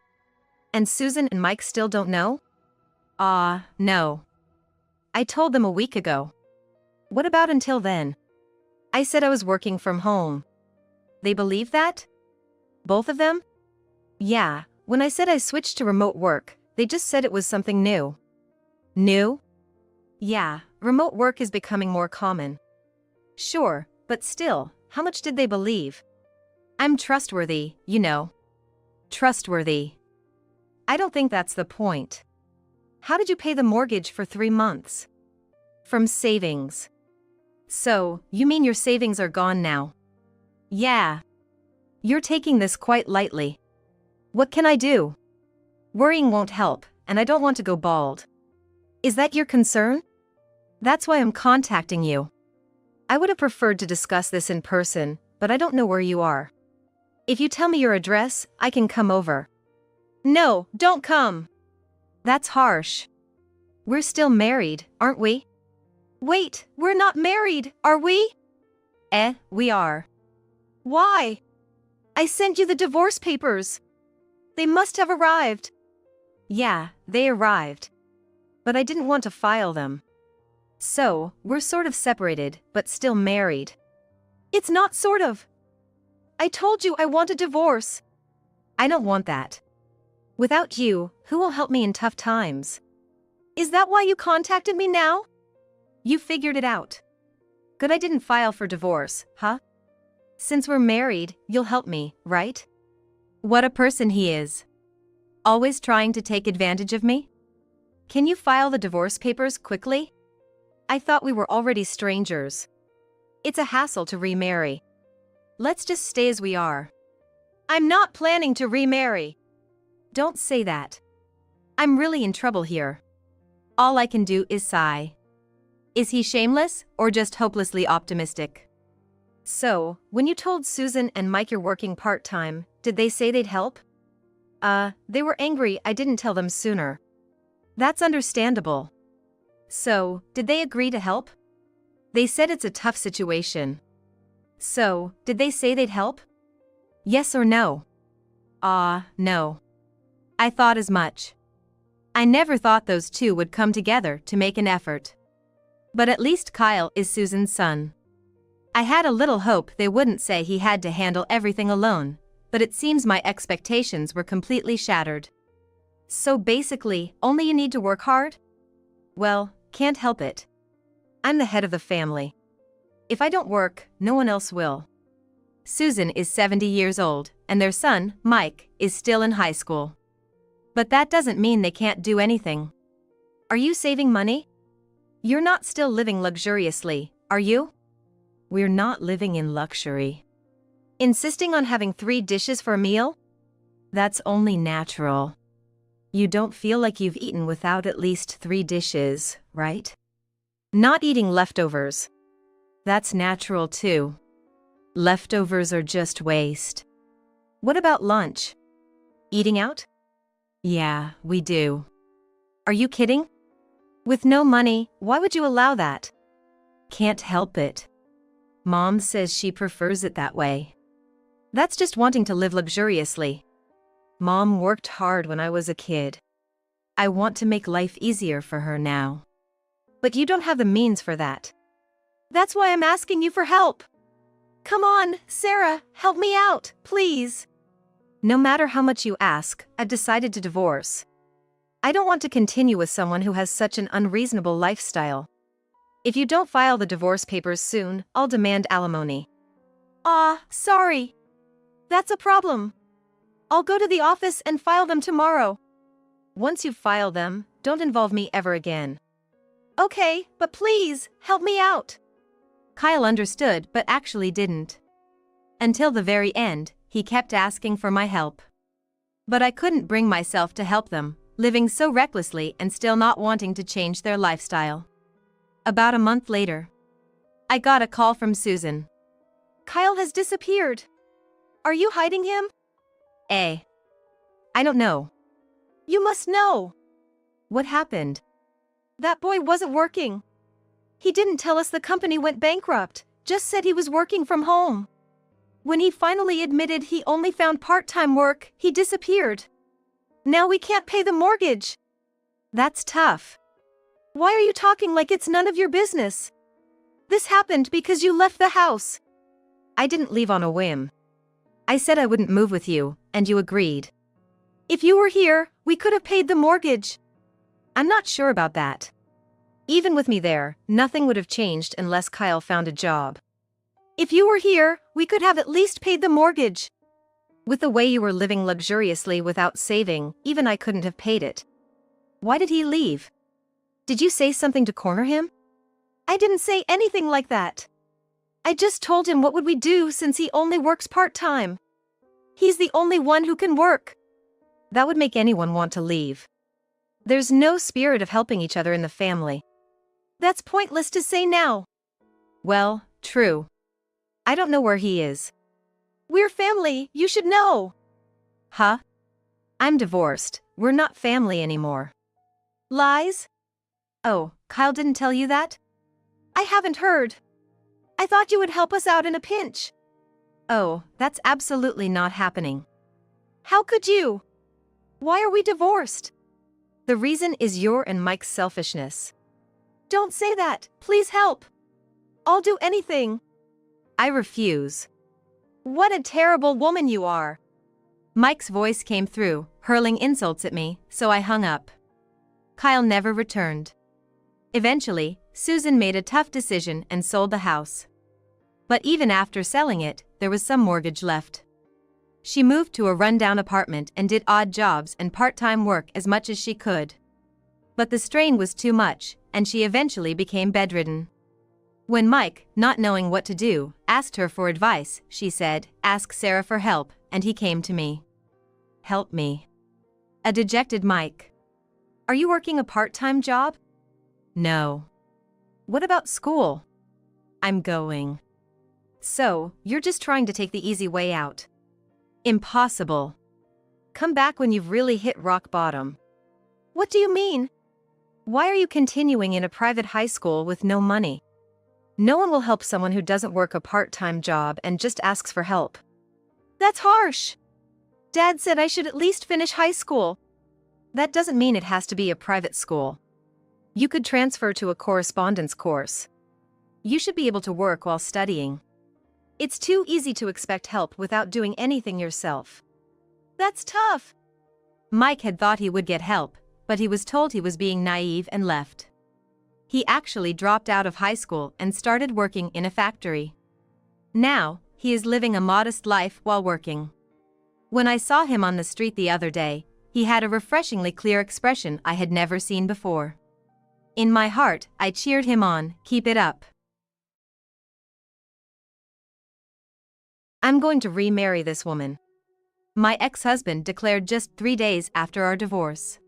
Speaker 1: And Susan and Mike still don't know? No. I told them a week ago. What about until then? I said I was working from home. They believe that? Both of them? Yeah, when I said I switched to remote work, they just said it was something new. New? Yeah, remote work is becoming more common. Sure, but still, how much did they believe? I'm trustworthy, you know. Trustworthy. I don't think that's the point. How did you pay the mortgage for 3 months? From savings. So, you mean your savings are gone now? Yeah. You're taking this quite lightly. What can I do? Worrying won't help, and I don't want to go bald. Is that your concern? That's why I'm contacting you. I would have preferred to discuss this in person, but I don't know where you are. If you tell me your address, I can come over. No, don't come. That's harsh. We're still married, aren't we? Wait, we're not married, are we? We are. Why? I sent you the divorce papers. They must have arrived. Yeah, they arrived. But I didn't want to file them. So, we're sort of separated, but still married. It's not sort of. I told you I want a divorce. I don't want that. Without you, who will help me in tough times? Is that why you contacted me now? You figured it out. Good I didn't file for divorce, huh? Since we're married, you'll help me, right? What a person he is. Always trying to take advantage of me? Can you file the divorce papers quickly? I thought we were already strangers. It's a hassle to remarry. Let's just stay as we are. I'm not planning to remarry. Don't say that. I'm really in trouble here. All I can do is sigh. Is he shameless, or just hopelessly optimistic? So, when you told Susan and Mike you're working part-time, did they say they'd help? They were angry I didn't tell them sooner. That's understandable. So, did they agree to help? They said it's a tough situation. So, did they say they'd help? Yes or no? No. I thought as much. I never thought those two would come together to make an effort. But at least Kyle is Susan's son. I had a little hope they wouldn't say he had to handle everything alone, but it seems my expectations were completely shattered. So basically, only you need to work hard? Well, can't help it. I'm the head of the family. If I don't work, no one else will. Susan is 70 years old, and their son, Mike, is still in high school. But that doesn't mean they can't do anything. Are you saving money? You're not still living luxuriously, are you? We're not living in luxury. Insisting on having 3 dishes for a meal? That's only natural. You don't feel like you've eaten without at least 3 dishes, right? Not eating leftovers. That's natural too. Leftovers are just waste. What about lunch? Eating out? Yeah, we do. Are you kidding? With no money, why would you allow that? Can't help it. Mom says she prefers it that way. That's just wanting to live luxuriously. Mom worked hard when I was a kid. I want to make life easier for her now. But you don't have the means for that. That's why I'm asking you for help. Come on, Sarah, help me out, please. No matter how much you ask, I've decided to divorce. I don't want to continue with someone who has such an unreasonable lifestyle. If you don't file the divorce papers soon, I'll demand alimony. Sorry. That's a problem. I'll go to the office and file them tomorrow. Once you file them, don't involve me ever again. Okay, but please, help me out. Kyle understood but actually didn't. Until the very end, he kept asking for my help. But I couldn't bring myself to help them, living so recklessly and still not wanting to change their lifestyle. About a month later, I got a call from Susan. Kyle has disappeared. Are you hiding him? I don't know. You must know. What happened? That boy wasn't working. He didn't tell us the company went bankrupt, just said he was working from home. When he finally admitted he only found part-time work, he disappeared. Now we can't pay the mortgage. That's tough. Why are you talking like it's none of your business? This happened because you left the house. I didn't leave on a whim. I said I wouldn't move with you, and you agreed. If you were here, we could have paid the mortgage. I'm not sure about that. Even with me there, nothing would have changed unless Kyle found a job. If you were here, we could have at least paid the mortgage. With the way you were living luxuriously without saving, even I couldn't have paid it. Why did he leave? Did you say something to corner him? I didn't say anything like that. I just told him what would we do since he only works part-time. He's the only one who can work. That would make anyone want to leave. There's no spirit of helping each other in the family. That's pointless to say now. Well, true. I don't know where he is. We're family, you should know. Huh? I'm divorced, we're not family anymore. Lies? Oh, Kyle didn't tell you that? I haven't heard. I thought you would help us out in a pinch. Oh, that's absolutely not happening. How could you? Why are we divorced? The reason is your and Mike's selfishness. Don't say that, please help. I'll do anything. I refuse. What a terrible woman you are. Mike's voice came through, hurling insults at me, so I hung up. Kyle never returned. Eventually, Susan made a tough decision and sold the house. But even after selling it, there was some mortgage left. She moved to a rundown apartment and did odd jobs and part-time work as much as she could. But the strain was too much, and she eventually became bedridden. When Mike, not knowing what to do, asked her for advice, she said, "Ask Sarah for help," and he came to me. Help me. A dejected Mike. Are you working a part-time job? No. What about school? I'm going. So, you're just trying to take the easy way out. Impossible. Come back when you've really hit rock bottom. What do you mean? Why are you continuing in a private high school with no money? No one will help someone who doesn't work a part-time job and just asks for help. That's harsh. Dad said I should at least finish high school. That doesn't mean it has to be a private school. You could transfer to a correspondence course. You should be able to work while studying. It's too easy to expect help without doing anything yourself. That's tough. Mike had thought he would get help, but he was told he was being naive and left. He actually dropped out of high school and started working in a factory. Now, he is living a modest life while working. When I saw him on the street the other day, he had a refreshingly clear expression I had never seen before. In my heart, I cheered him on, "Keep it up." I'm going to remarry this woman. My ex-husband declared just 3 days after our divorce.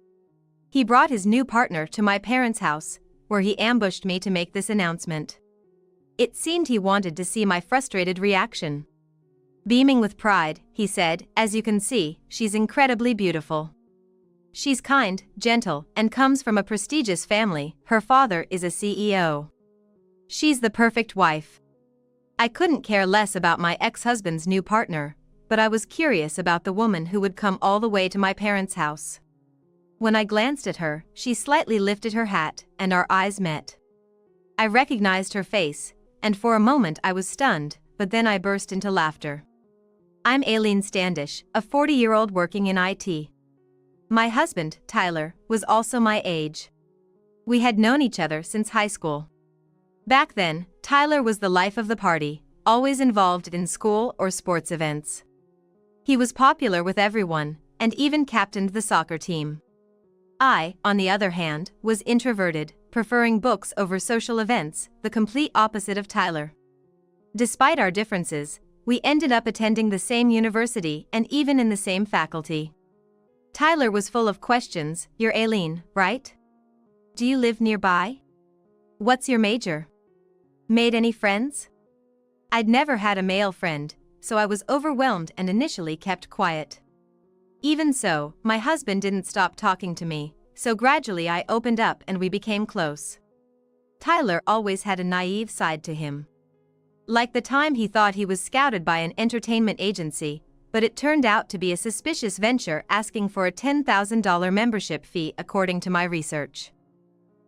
Speaker 1: He brought his new partner to my parents' house, where he ambushed me to make this announcement. It seemed he wanted to see my frustrated reaction. Beaming with pride, he said, "As you can see, she's incredibly beautiful. She's kind, gentle, and comes from a prestigious family. Her father is a CEO. She's the perfect wife." I couldn't care less about my ex-husband's new partner, but I was curious about the woman who would come all the way to my parents' house. When I glanced at her, she slightly lifted her hat, and our eyes met. I recognized her face, and for a moment I was stunned, but then I burst into laughter. I'm Aileen Standish, a 40-year-old working in IT. My husband, Tyler, was also my age. We had known each other since high school. Back then, Tyler was the life of the party, always involved in school or sports events. He was popular with everyone, and even captained the soccer team. I, on the other hand, was introverted, preferring books over social events, the complete opposite of Tyler. Despite our differences, we ended up attending the same university and even in the same faculty. Tyler was full of questions. You're Aileen, right? Do you live nearby? What's your major? Made any friends? I'd never had a male friend, so I was overwhelmed and initially kept quiet. Even so, my husband didn't stop talking to me, so gradually I opened up and we became close. Tyler always had a naive side to him. Like the time he thought he was scouted by an entertainment agency, but it turned out to be a suspicious venture asking for a $10,000 membership fee according to my research.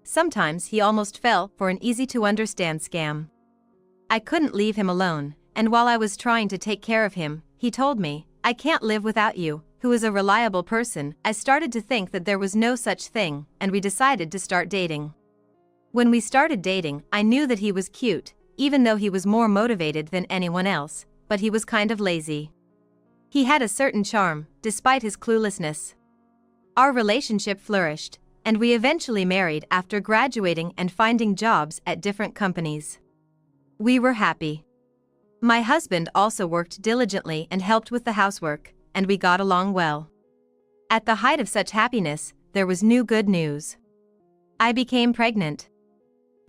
Speaker 1: Sometimes he almost fell for an easy-to-understand scam. I couldn't leave him alone, and while I was trying to take care of him, he told me, "I can't live without you," who is a reliable person. I started to think that there was no such thing, and we decided to start dating. When we started dating, I knew that he was cute, even though he was more motivated than anyone else, but he was kind of lazy. He had a certain charm, despite his cluelessness. Our relationship flourished, and we eventually married after graduating and finding jobs at different companies. We were happy. My husband also worked diligently and helped with the housework, and we got along well. At the height of such happiness, there was new good news. I became pregnant.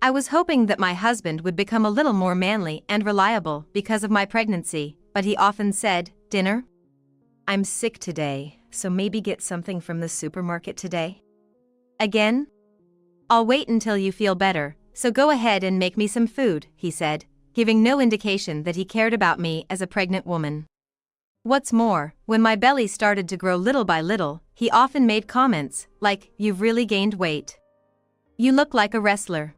Speaker 1: I was hoping that my husband would become a little more manly and reliable because of my pregnancy, but he often said, "Dinner? I'm sick today, so maybe get something from the supermarket today?" Again? "I'll wait until you feel better, so go ahead and make me some food," he said, giving no indication that he cared about me as a pregnant woman. What's more, when my belly started to grow little by little, he often made comments like, "You've really gained weight. You look like a wrestler."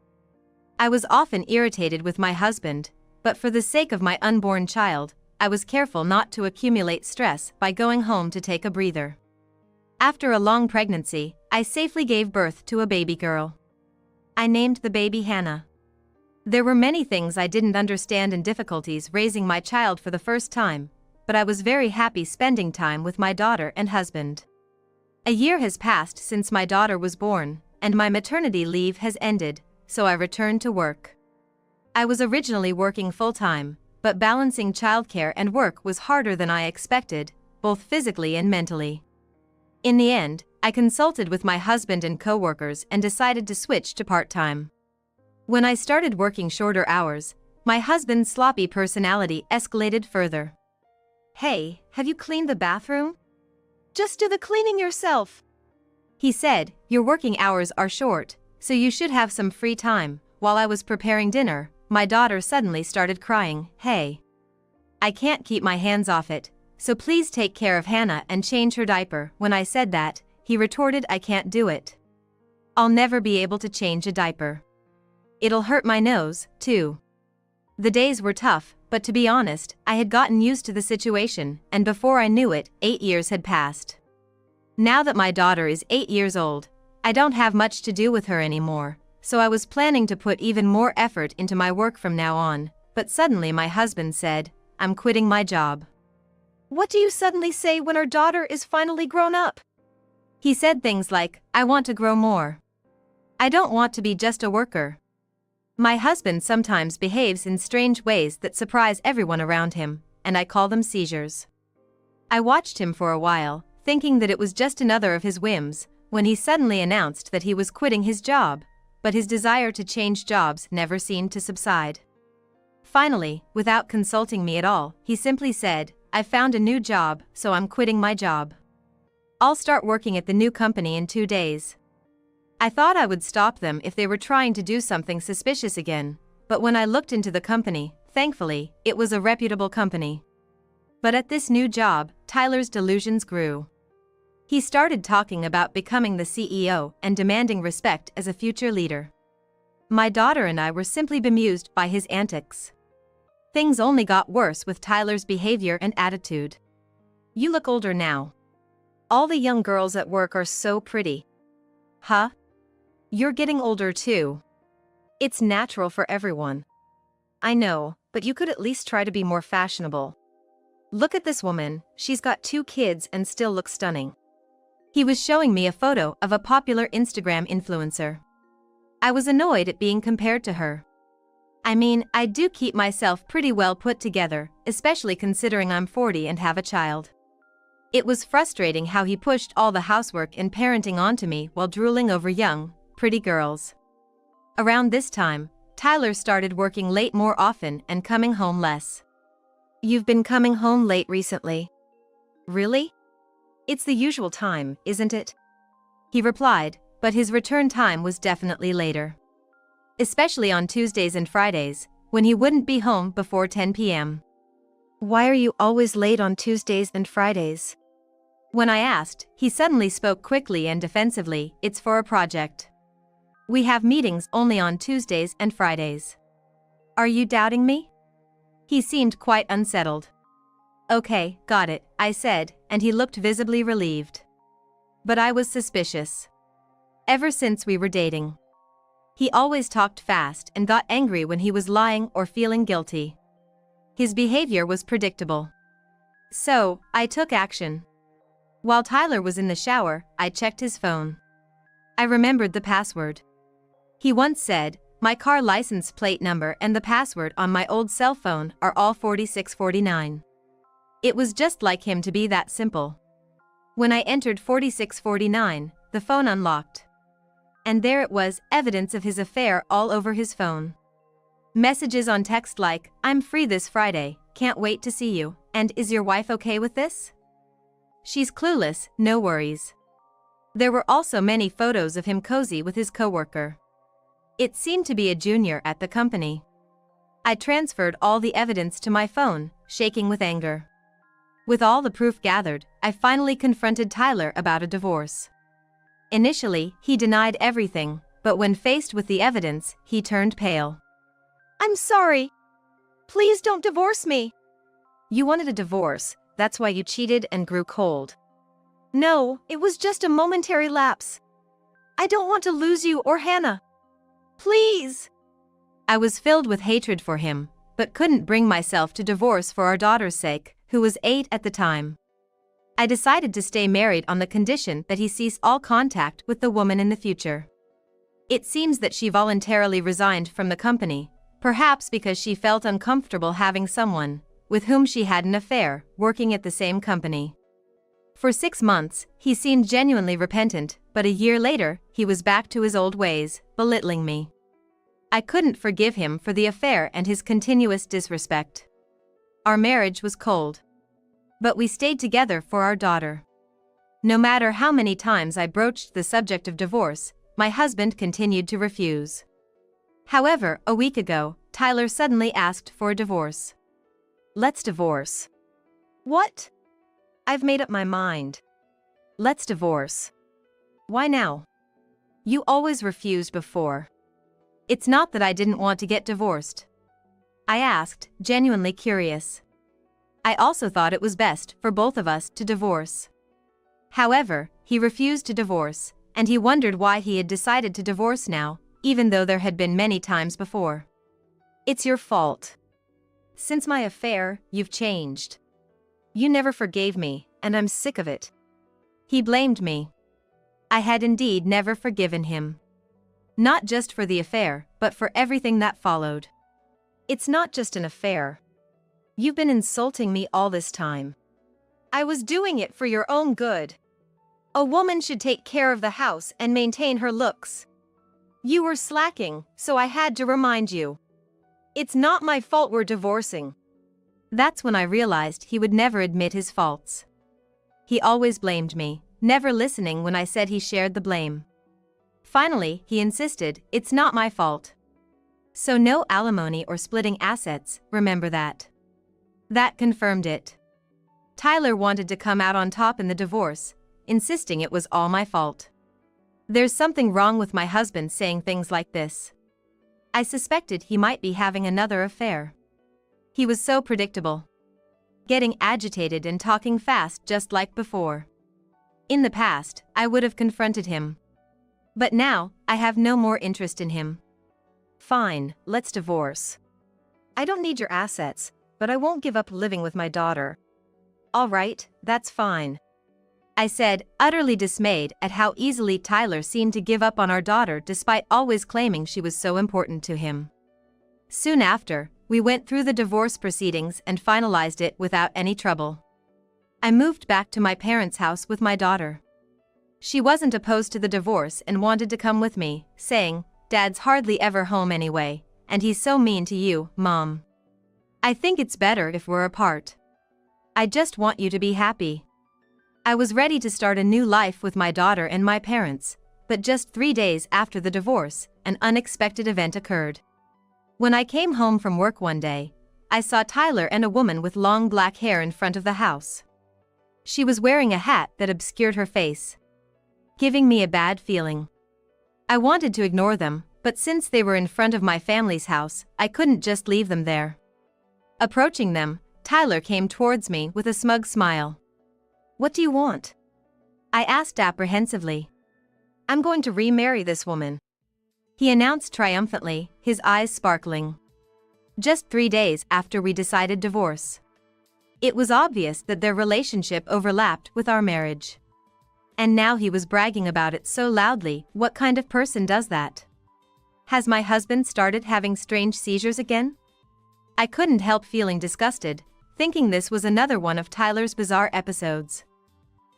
Speaker 1: I was often irritated with my husband, but for the sake of my unborn child, I was careful not to accumulate stress by going home to take a breather. After a long pregnancy, I safely gave birth to a baby girl. I named the baby Hannah. There were many things I didn't understand and difficulties raising my child for the first time, but I was very happy spending time with my daughter and husband. A year has passed since my daughter was born, and my maternity leave has ended, so I returned to work. I was originally working full-time, but balancing childcare and work was harder than I expected, both physically and mentally. In the end, I consulted with my husband and coworkers and decided to switch to part-time. When I started working shorter hours, my husband's sloppy personality escalated further. "Hey, have you cleaned the bathroom? Just do the cleaning yourself," he said. "Your working hours are short, so you should have some free time." While I was preparing dinner, my daughter suddenly started crying. "Hey, I can't keep my hands off it, so please take care of Hannah and change her diaper." When I said that, he retorted, "I can't do it. I'll never be able to change a diaper. It'll hurt my nose, too." The days were tough, but to be honest, I had gotten used to the situation, and before I knew it, 8 years had passed. Now that my daughter is 8 years old, I don't have much to do with her anymore, so I was planning to put even more effort into my work from now on, but suddenly my husband said, "I'm quitting my job." "What do you suddenly say when our daughter is finally grown up?" He said things like, "I want to grow more. I don't want to be just a worker." My husband sometimes behaves in strange ways that surprise everyone around him, and I call them seizures. I watched him for a while, thinking that it was just another of his whims, when he suddenly announced that he was quitting his job, but his desire to change jobs never seemed to subside. Finally, without consulting me at all, he simply said, "I found a new job, so I'm quitting my job. I'll start working at the new company in 2 days." I thought I would stop them if they were trying to do something suspicious again, but when I looked into the company, thankfully, it was a reputable company. But at this new job, Tyler's delusions grew. He started talking about becoming the CEO and demanding respect as a future leader. My daughter and I were simply bemused by his antics. Things only got worse with Tyler's behavior and attitude. "You look older now. All the young girls at work are so pretty." "Huh? You're getting older too. It's natural for everyone." "I know, but you could at least try to be more fashionable." Look at this woman, she's got 2 kids and still looks stunning. He was showing me a photo of a popular Instagram influencer. I was annoyed at being compared to her. I mean, I do keep myself pretty well put together, especially considering I'm 40 and have a child. It was frustrating how he pushed all the housework and parenting onto me while drooling over young, pretty girls. Around this time, Tyler started working late more often and coming home less. You've been coming home late recently. Really? It's the usual time, isn't it? He replied, but his return time was definitely later. Especially on Tuesdays and Fridays, when he wouldn't be home before 10 p.m. Why are you always late on Tuesdays and Fridays? When I asked, he suddenly spoke quickly and defensively, it's for a project. We have meetings only on Tuesdays and Fridays. Are you doubting me? He seemed quite unsettled. Okay, got it, I said, and he looked visibly relieved. But I was suspicious. Ever since we were dating. He always talked fast and got angry when he was lying or feeling guilty. His behavior was predictable. So, I took action. While Tyler was in the shower, I checked his phone. I remembered the password. He once said, my car license plate number and the password on my old cell phone are all 4649. It was just like him to be that simple. When I entered 4649, the phone unlocked. And there it was, evidence of his affair all over his phone. Messages on text like, I'm free this Friday, can't wait to see you, and is your wife okay with this? She's clueless, no worries. There were also many photos of him cozy with his coworker. It seemed to be a junior at the company. I transferred all the evidence to my phone, shaking with anger. With all the proof gathered, I finally confronted Tyler about a divorce. Initially, he denied everything, but when faced with the evidence, he turned pale. I'm sorry. Please don't divorce me. You wanted a divorce, that's why you cheated and grew cold. No, it was just a momentary lapse. I don't want to lose you or Hannah. Please. I was filled with hatred for him, but couldn't bring myself to divorce for our daughter's sake, who was 8 at the time. I decided to stay married on the condition that he cease all contact with the woman in the future. It seems that she voluntarily resigned from the company, perhaps because she felt uncomfortable having someone, with whom she had an affair, working at the same company. For 6 months, he seemed genuinely repentant, but a year later, he was back to his old ways, belittling me. I couldn't forgive him for the affair and his continuous disrespect. Our marriage was cold. But we stayed together for our daughter. No matter how many times I broached the subject of divorce, my husband continued to refuse. However, a week ago, Tyler suddenly asked for a divorce. Let's divorce. What? I've made up my mind. Let's divorce. Why now? You always refused before. It's not that I didn't want to get divorced. I asked, genuinely curious. I also thought it was best for both of us to divorce. However, he refused to divorce, and he wondered why he had decided to divorce now, even though there had been many times before. It's your fault. Since my affair, you've changed. You never forgave me, and I'm sick of it. He blamed me. I had indeed never forgiven him. Not just for the affair, but for everything that followed. It's not just an affair. You've been insulting me all this time. I was doing it for your own good. A woman should take care of the house and maintain her looks. You were slacking, so I had to remind you. It's not my fault we're divorcing. That's when I realized he would never admit his faults. He always blamed me, never listening when I said he shared the blame. Finally, he insisted, it's not my fault. So no alimony or splitting assets, remember that. That confirmed it. Tyler wanted to come out on top in the divorce, insisting it was all my fault. There's something wrong with my husband saying things like this. I suspected he might be having another affair. He was so predictable. Getting agitated and talking fast just like before. In the past, I would have confronted him. But now, I have no more interest in him. Fine, let's divorce. I don't need your assets, but I won't give up living with my daughter. All right, that's fine," I said, utterly dismayed at how easily Tyler seemed to give up on our daughter despite always claiming she was so important to him. Soon after, we went through the divorce proceedings and finalized it without any trouble. I moved back to my parents' house with my daughter. She wasn't opposed to the divorce and wanted to come with me, saying, "Dad's hardly ever home anyway, and he's so mean to you, Mom. I think it's better if we're apart. I just want you to be happy." I was ready to start a new life with my daughter and my parents, but just 3 days after the divorce, an unexpected event occurred. When I came home from work one day, I saw Tyler and a woman with long black hair in front of the house. She was wearing a hat that obscured her face, giving me a bad feeling. I wanted to ignore them, but since they were in front of my family's house, I couldn't just leave them there. Approaching them, Tyler came towards me with a smug smile. "What do you want?" I asked apprehensively. "I'm going to remarry this woman," he announced triumphantly, his eyes sparkling. Just 3 days after we decided divorce. It was obvious that their relationship overlapped with our marriage. And now he was bragging about it so loudly. What kind of person does that? Has my husband started having strange seizures again? I couldn't help feeling disgusted, thinking this was another one of Tyler's bizarre episodes.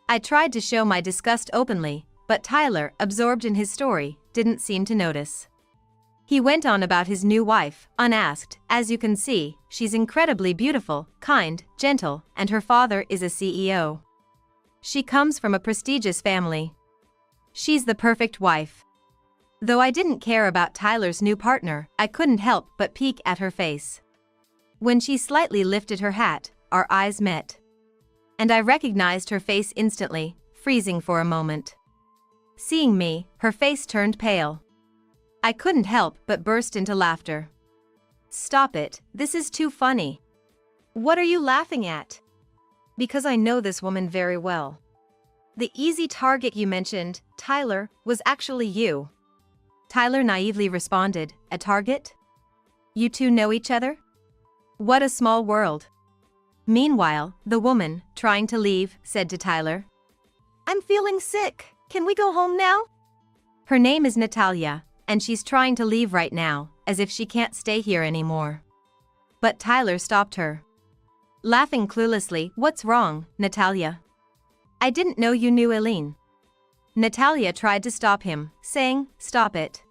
Speaker 1: I tried to show my disgust openly, but Tyler, absorbed in his story, didn't seem to notice. He went on about his new wife, unasked. "As you can see, she's incredibly beautiful, kind, gentle, and her father is a CEO. She comes from a prestigious family. She's the perfect wife." Though I didn't care about Tyler's new partner, I couldn't help but peek at her face. When she slightly lifted her hat, our eyes met. And I recognized her face instantly, freezing for a moment. Seeing me, her face turned pale. I couldn't help but burst into laughter. "Stop it, this is too funny." "What are you laughing at?" "Because I know this woman very well. The easy target you mentioned, Tyler, was actually you." Tyler naively responded, "A target? You two know each other? What a small world." Meanwhile, the woman, trying to leave, said to Tyler, "I'm feeling sick, can we go home now?" Her name is Natalia, and she's trying to leave right now, as if she can't stay here anymore. But Tyler stopped her. Laughing cluelessly, "What's wrong, Natalia? I didn't know you knew Eileen." Natalia tried to stop him, saying, "Stop it.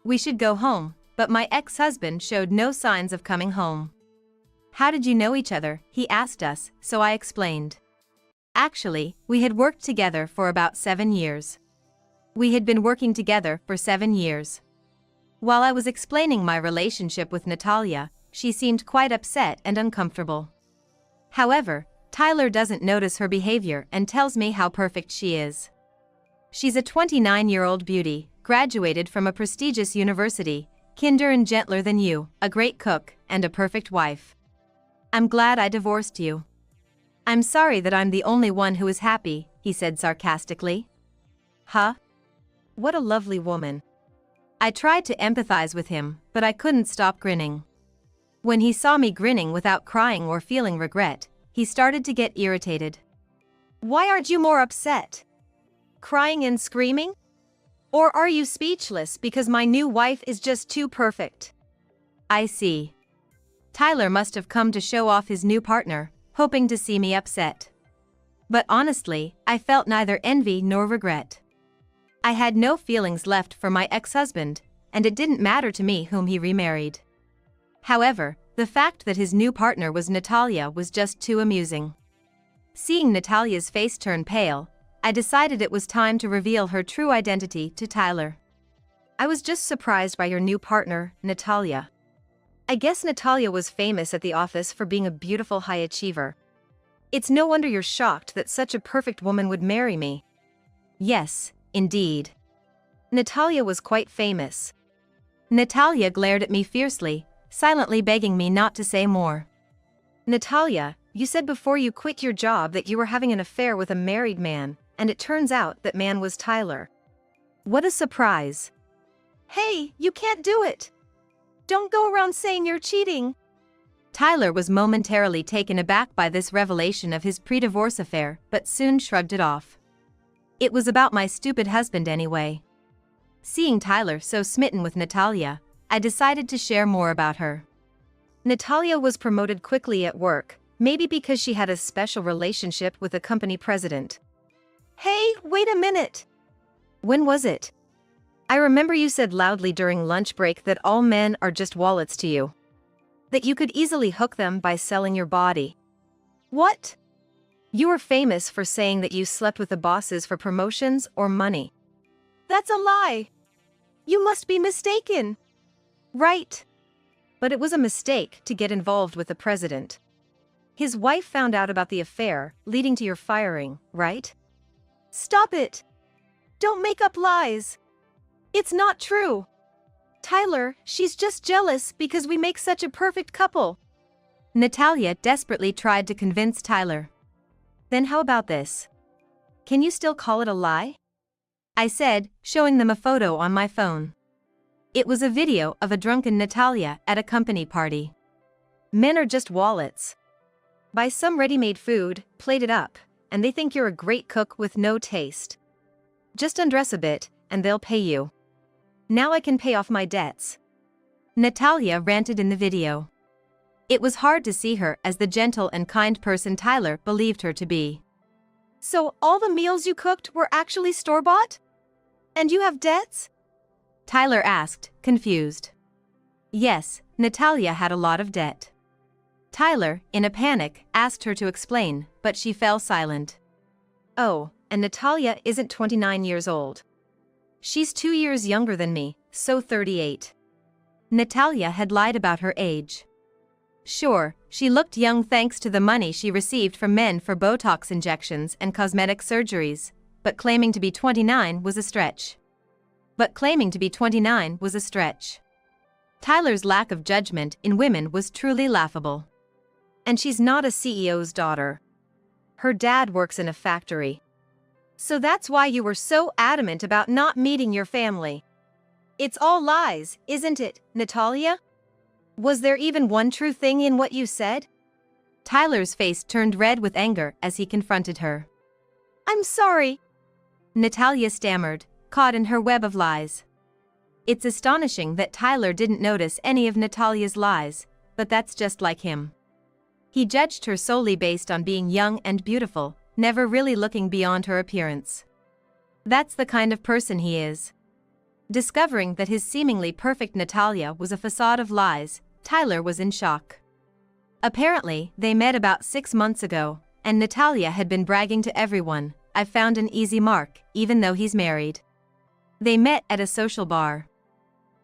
Speaker 1: We should go home," but my ex-husband showed no signs of coming home. "How did you know each other?" he asked us, so I explained. Actually, we had worked together for about 7 years. We had been working together for 7 years. While I was explaining my relationship with Natalia, she seemed quite upset and uncomfortable. However, Tyler doesn't notice her behavior and tells me how perfect she is. She's a 29-year-old beauty, graduated from a prestigious university, kinder and gentler than you, a great cook, and a perfect wife. "I'm glad I divorced you." "I'm sorry that I'm the only one who is happy," he said sarcastically. "Huh? What a lovely woman." I tried to empathize with him, but I couldn't stop grinning. When he saw me grinning without crying or feeling regret, he started to get irritated. "Why aren't you more upset? Crying and screaming? Or are you speechless because my new wife is just too perfect?" I see. Tyler must have come to show off his new partner, hoping to see me upset. But honestly, I felt neither envy nor regret. I had no feelings left for my ex-husband, and it didn't matter to me whom he remarried. However, the fact that his new partner was Natalia was just too amusing. Seeing Natalia's face turn pale, I decided it was time to reveal her true identity to Tyler. "I was just surprised by your new partner, Natalia. I guess Natalia was famous at the office for being a beautiful high achiever. It's no wonder you're shocked that such a perfect woman would marry me." "Yes, indeed. Natalia was quite famous." Natalia glared at me fiercely, silently begging me not to say more. "Natalia, you said before you quit your job that you were having an affair with a married man, and it turns out that man was Tyler. What a surprise." "Hey, you can't do it. Don't go around saying you're cheating." Tyler was momentarily taken aback by this revelation of his pre-divorce affair, but soon shrugged it off. It was about my stupid husband anyway. Seeing Tyler so smitten with Natalia, I decided to share more about her. Natalia was promoted quickly at work, maybe because she had a special relationship with a company president. Hey, wait a minute! When was it? I remember you said loudly during lunch break that all men are just wallets to you. That you could easily hook them by selling your body. What? You were famous for saying that you slept with the bosses for promotions or money. That's a lie! You must be mistaken! Right. But it was a mistake to get involved with the president. His wife found out about the affair, leading to your firing, right? Stop it! Don't make up lies! It's not true! Tyler, she's just jealous because we make such a perfect couple. Natalia desperately tried to convince Tyler. Then how about this? Can you still call it a lie? I said, showing them a photo on my phone. It was a video of a drunken Natalia at a company party. Men are just wallets. Buy some ready-made food, plate it up, and they think you're a great cook with no taste. Just undress a bit, and they'll pay you. Now I can pay off my debts. Natalia ranted in the video. It was hard to see her as the gentle and kind person Tyler believed her to be. So all the meals you cooked were actually store-bought? And you have debts? Tyler asked, confused. Yes, Natalia had a lot of debt. Tyler, in a panic, asked her to explain, but she fell silent. Oh, and Natalia isn't 29 years old. She's 2 years younger than me, so 38. Natalia had lied about her age. Sure, she looked young thanks to the money she received from men for Botox injections and cosmetic surgeries, but claiming to be 29 was a stretch. Tyler's lack of judgment in women was truly laughable. And she's not a CEO's daughter. Her dad works in a factory. So that's why you were so adamant about not meeting your family. It's all lies, isn't it, Natalia? Was there even one true thing in what you said? Tyler's face turned red with anger as he confronted her. I'm sorry, Natalia stammered, caught in her web of lies. It's astonishing that Tyler didn't notice any of Natalia's lies, but that's just like him. He judged her solely based on being young and beautiful, never really looking beyond her appearance. That's the kind of person he is. Discovering that his seemingly perfect Natalia was a facade of lies, Tyler was in shock. Apparently, they met about 6 months ago, and Natalia had been bragging to everyone, "I've found an easy mark, even though he's married." They met at a social bar.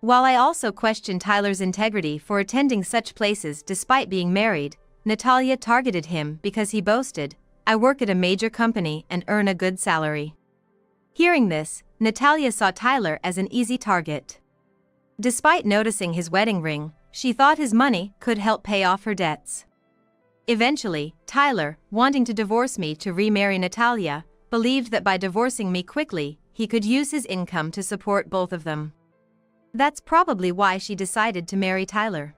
Speaker 1: While I also questioned Tyler's integrity for attending such places despite being married, Natalia targeted him because he boasted, "I work at a major company and earn a good salary." Hearing this, Natalia saw Tyler as an easy target. Despite noticing his wedding ring, she thought his money could help pay off her debts. Eventually, Tyler, wanting to divorce me to remarry Natalia, believed that by divorcing me quickly, he could use his income to support both of them. That's probably why she decided to marry Tyler.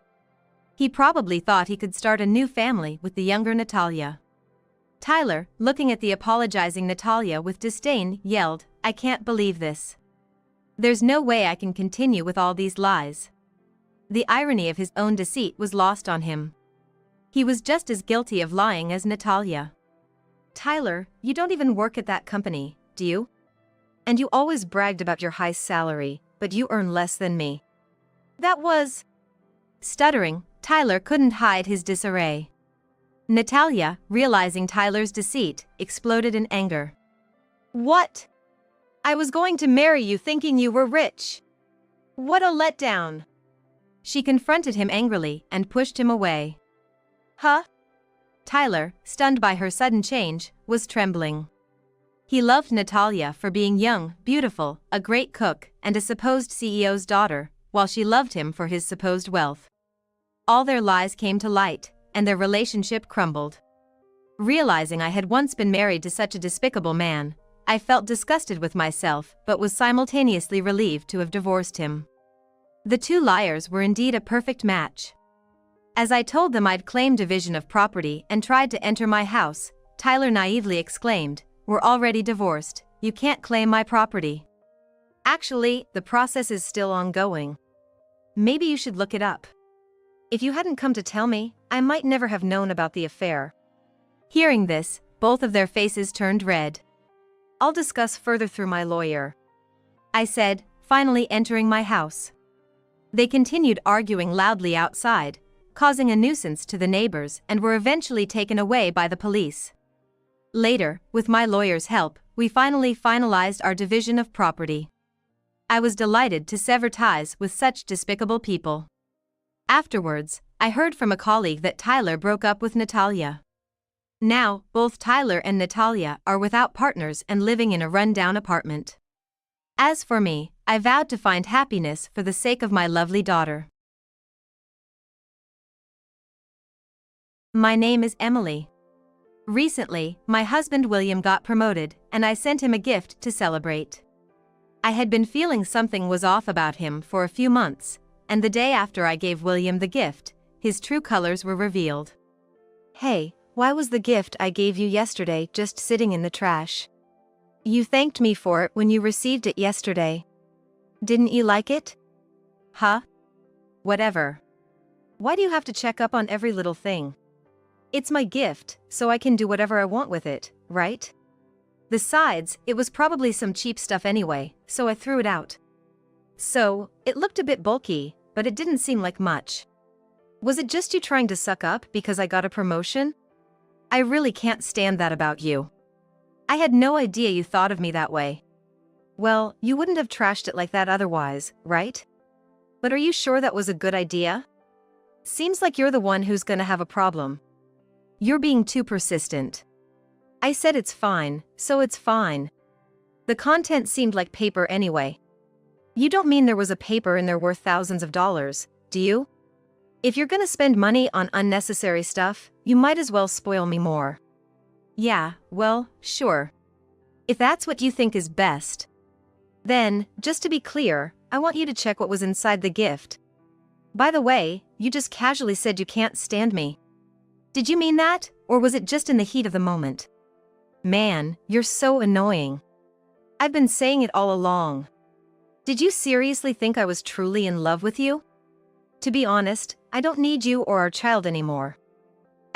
Speaker 1: He probably thought he could start a new family with the younger Natalia. Tyler, looking at the apologizing Natalia with disdain, yelled, "I can't believe this. There's no way I can continue with all these lies." The irony of his own deceit was lost on him. He was just as guilty of lying as Natalia. "Tyler, you don't even work at that company, do you? And you always bragged about your high salary, but you earn less than me." That was... Stuttering, Tyler couldn't hide his disarray. Natalia, realizing Tyler's deceit, exploded in anger. "What? I was going to marry you thinking you were rich. What a letdown." She confronted him angrily and pushed him away. Huh? Tyler, stunned by her sudden change, was trembling. He loved Natalia for being young, beautiful, a great cook, and a supposed CEO's daughter, while she loved him for his supposed wealth. All their lies came to light, and their relationship crumbled. Realizing I had once been married to such a despicable man, I felt disgusted with myself but was simultaneously relieved to have divorced him. The two liars were indeed a perfect match. As I told them I'd claimed division of property and tried to enter my house, Tyler naively exclaimed, "We're already divorced, you can't claim my property." Actually, the process is still ongoing. Maybe you should look it up. If you hadn't come to tell me, I might never have known about the affair. Hearing this, both of their faces turned red. "I'll discuss further through my lawyer," I said, finally entering my house. They continued arguing loudly outside, causing a nuisance to the neighbors, and were eventually taken away by the police. Later, with my lawyer's help, we finally finalized our division of property. I was delighted to sever ties with such despicable people. Afterwards, I heard from a colleague that Tyler broke up with Natalia. Now, both Tyler and Natalia are without partners and living in a run-down apartment. As for me, I vowed to find happiness for the sake of my lovely daughter. My name is Emily. Recently, my husband William got promoted, and I sent him a gift to celebrate. I had been feeling something was off about him for a few months, and the day after I gave William the gift, his true colors were revealed. "Hey, why was the gift I gave you yesterday just sitting in the trash? You thanked me for it when you received it yesterday. Didn't you like it?" "Huh? Whatever. Why do you have to check up on every little thing? It's my gift, so I can do whatever I want with it, right? Besides, it was probably some cheap stuff anyway, so I threw it out. So, it looked a bit bulky, but it didn't seem like much. Was it just you trying to suck up because I got a promotion? I really can't stand that about you. I had no idea you thought of me that way. Well, you wouldn't have trashed it like that otherwise, right? But are you sure that was a good idea? Seems like you're the one who's gonna have a problem. You're being too persistent." I said it's fine, so it's fine. The content seemed like paper anyway. You don't mean there was a paper in there worth thousands of dollars, do you? If you're gonna spend money on unnecessary stuff, you might as well spoil me more. Yeah, well, sure. If that's what you think is best. Then, just to be clear, I want you to check what was inside the gift. By the way, you just casually said you can't stand me. Did you mean that, or was it just in the heat of the moment? Man, you're so annoying. I've been saying it all along. Did you seriously think I was truly in love with you? To be honest, I don't need you or our child anymore.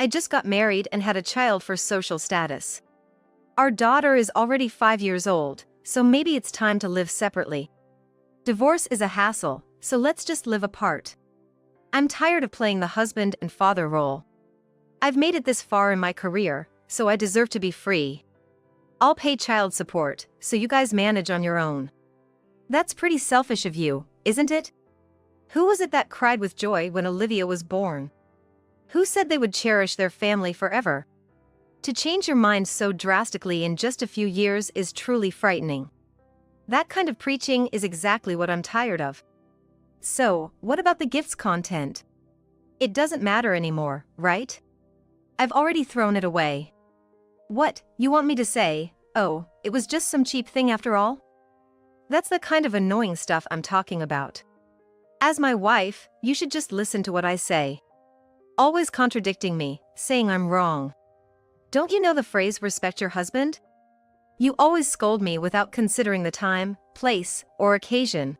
Speaker 1: I just got married and had a child for social status. Our daughter is already 5 years old, so maybe it's time to live separately. Divorce is a hassle, so let's just live apart. I'm tired of playing the husband and father role. I've made it this far in my career, so I deserve to be free. I'll pay child support, so you guys manage on your own. That's pretty selfish of you, isn't it? Who was it that cried with joy when Olivia was born? Who said they would cherish their family forever? To change your mind so drastically in just a few years is truly frightening. That kind of preaching is exactly what I'm tired of. So, what about the gift's content? It doesn't matter anymore, right? I've already thrown it away. What, you want me to say, "Oh, it was just some cheap thing after all"? That's the kind of annoying stuff I'm talking about. As my wife, you should just listen to what I say. Always contradicting me, saying I'm wrong. Don't you know the phrase "respect your husband"? You always scold me without considering the time, place, or occasion.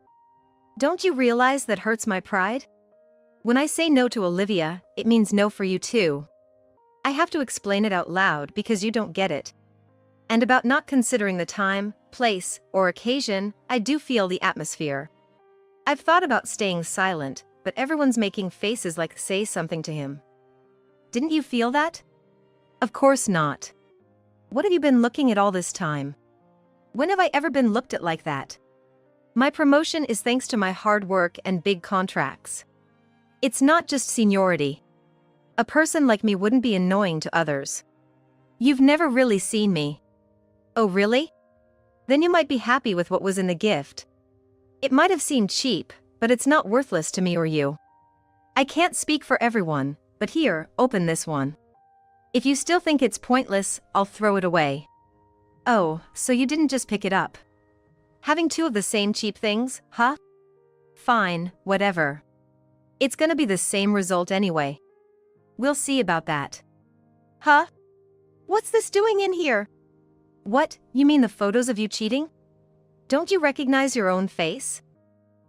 Speaker 1: Don't you realize that hurts my pride? When I say no to Olivia, it means no for you too. I have to explain it out loud because you don't get it. And about not considering the time, place, or occasion, I do feel the atmosphere. I've thought about staying silent, but everyone's making faces like say something to him. Didn't you feel that? Of course not. What have you been looking at all this time? When have I ever been looked at like that? My promotion is thanks to my hard work and big contracts. It's not just seniority. A person like me wouldn't be annoying to others. You've never really seen me. Oh really? Then you might be happy with what was in the gift. It might have seemed cheap, but it's not worthless to me or you. I can't speak for everyone, but here, open this one. If you still think it's pointless, I'll throw it away. Oh, so you didn't just pick it up. Having two of the same cheap things, huh? Fine, whatever. It's gonna be the same result anyway. we'll see about that.
Speaker 2: Huh? What's this doing in here?
Speaker 1: What, you mean the photos of you cheating? Don't you recognize your own face?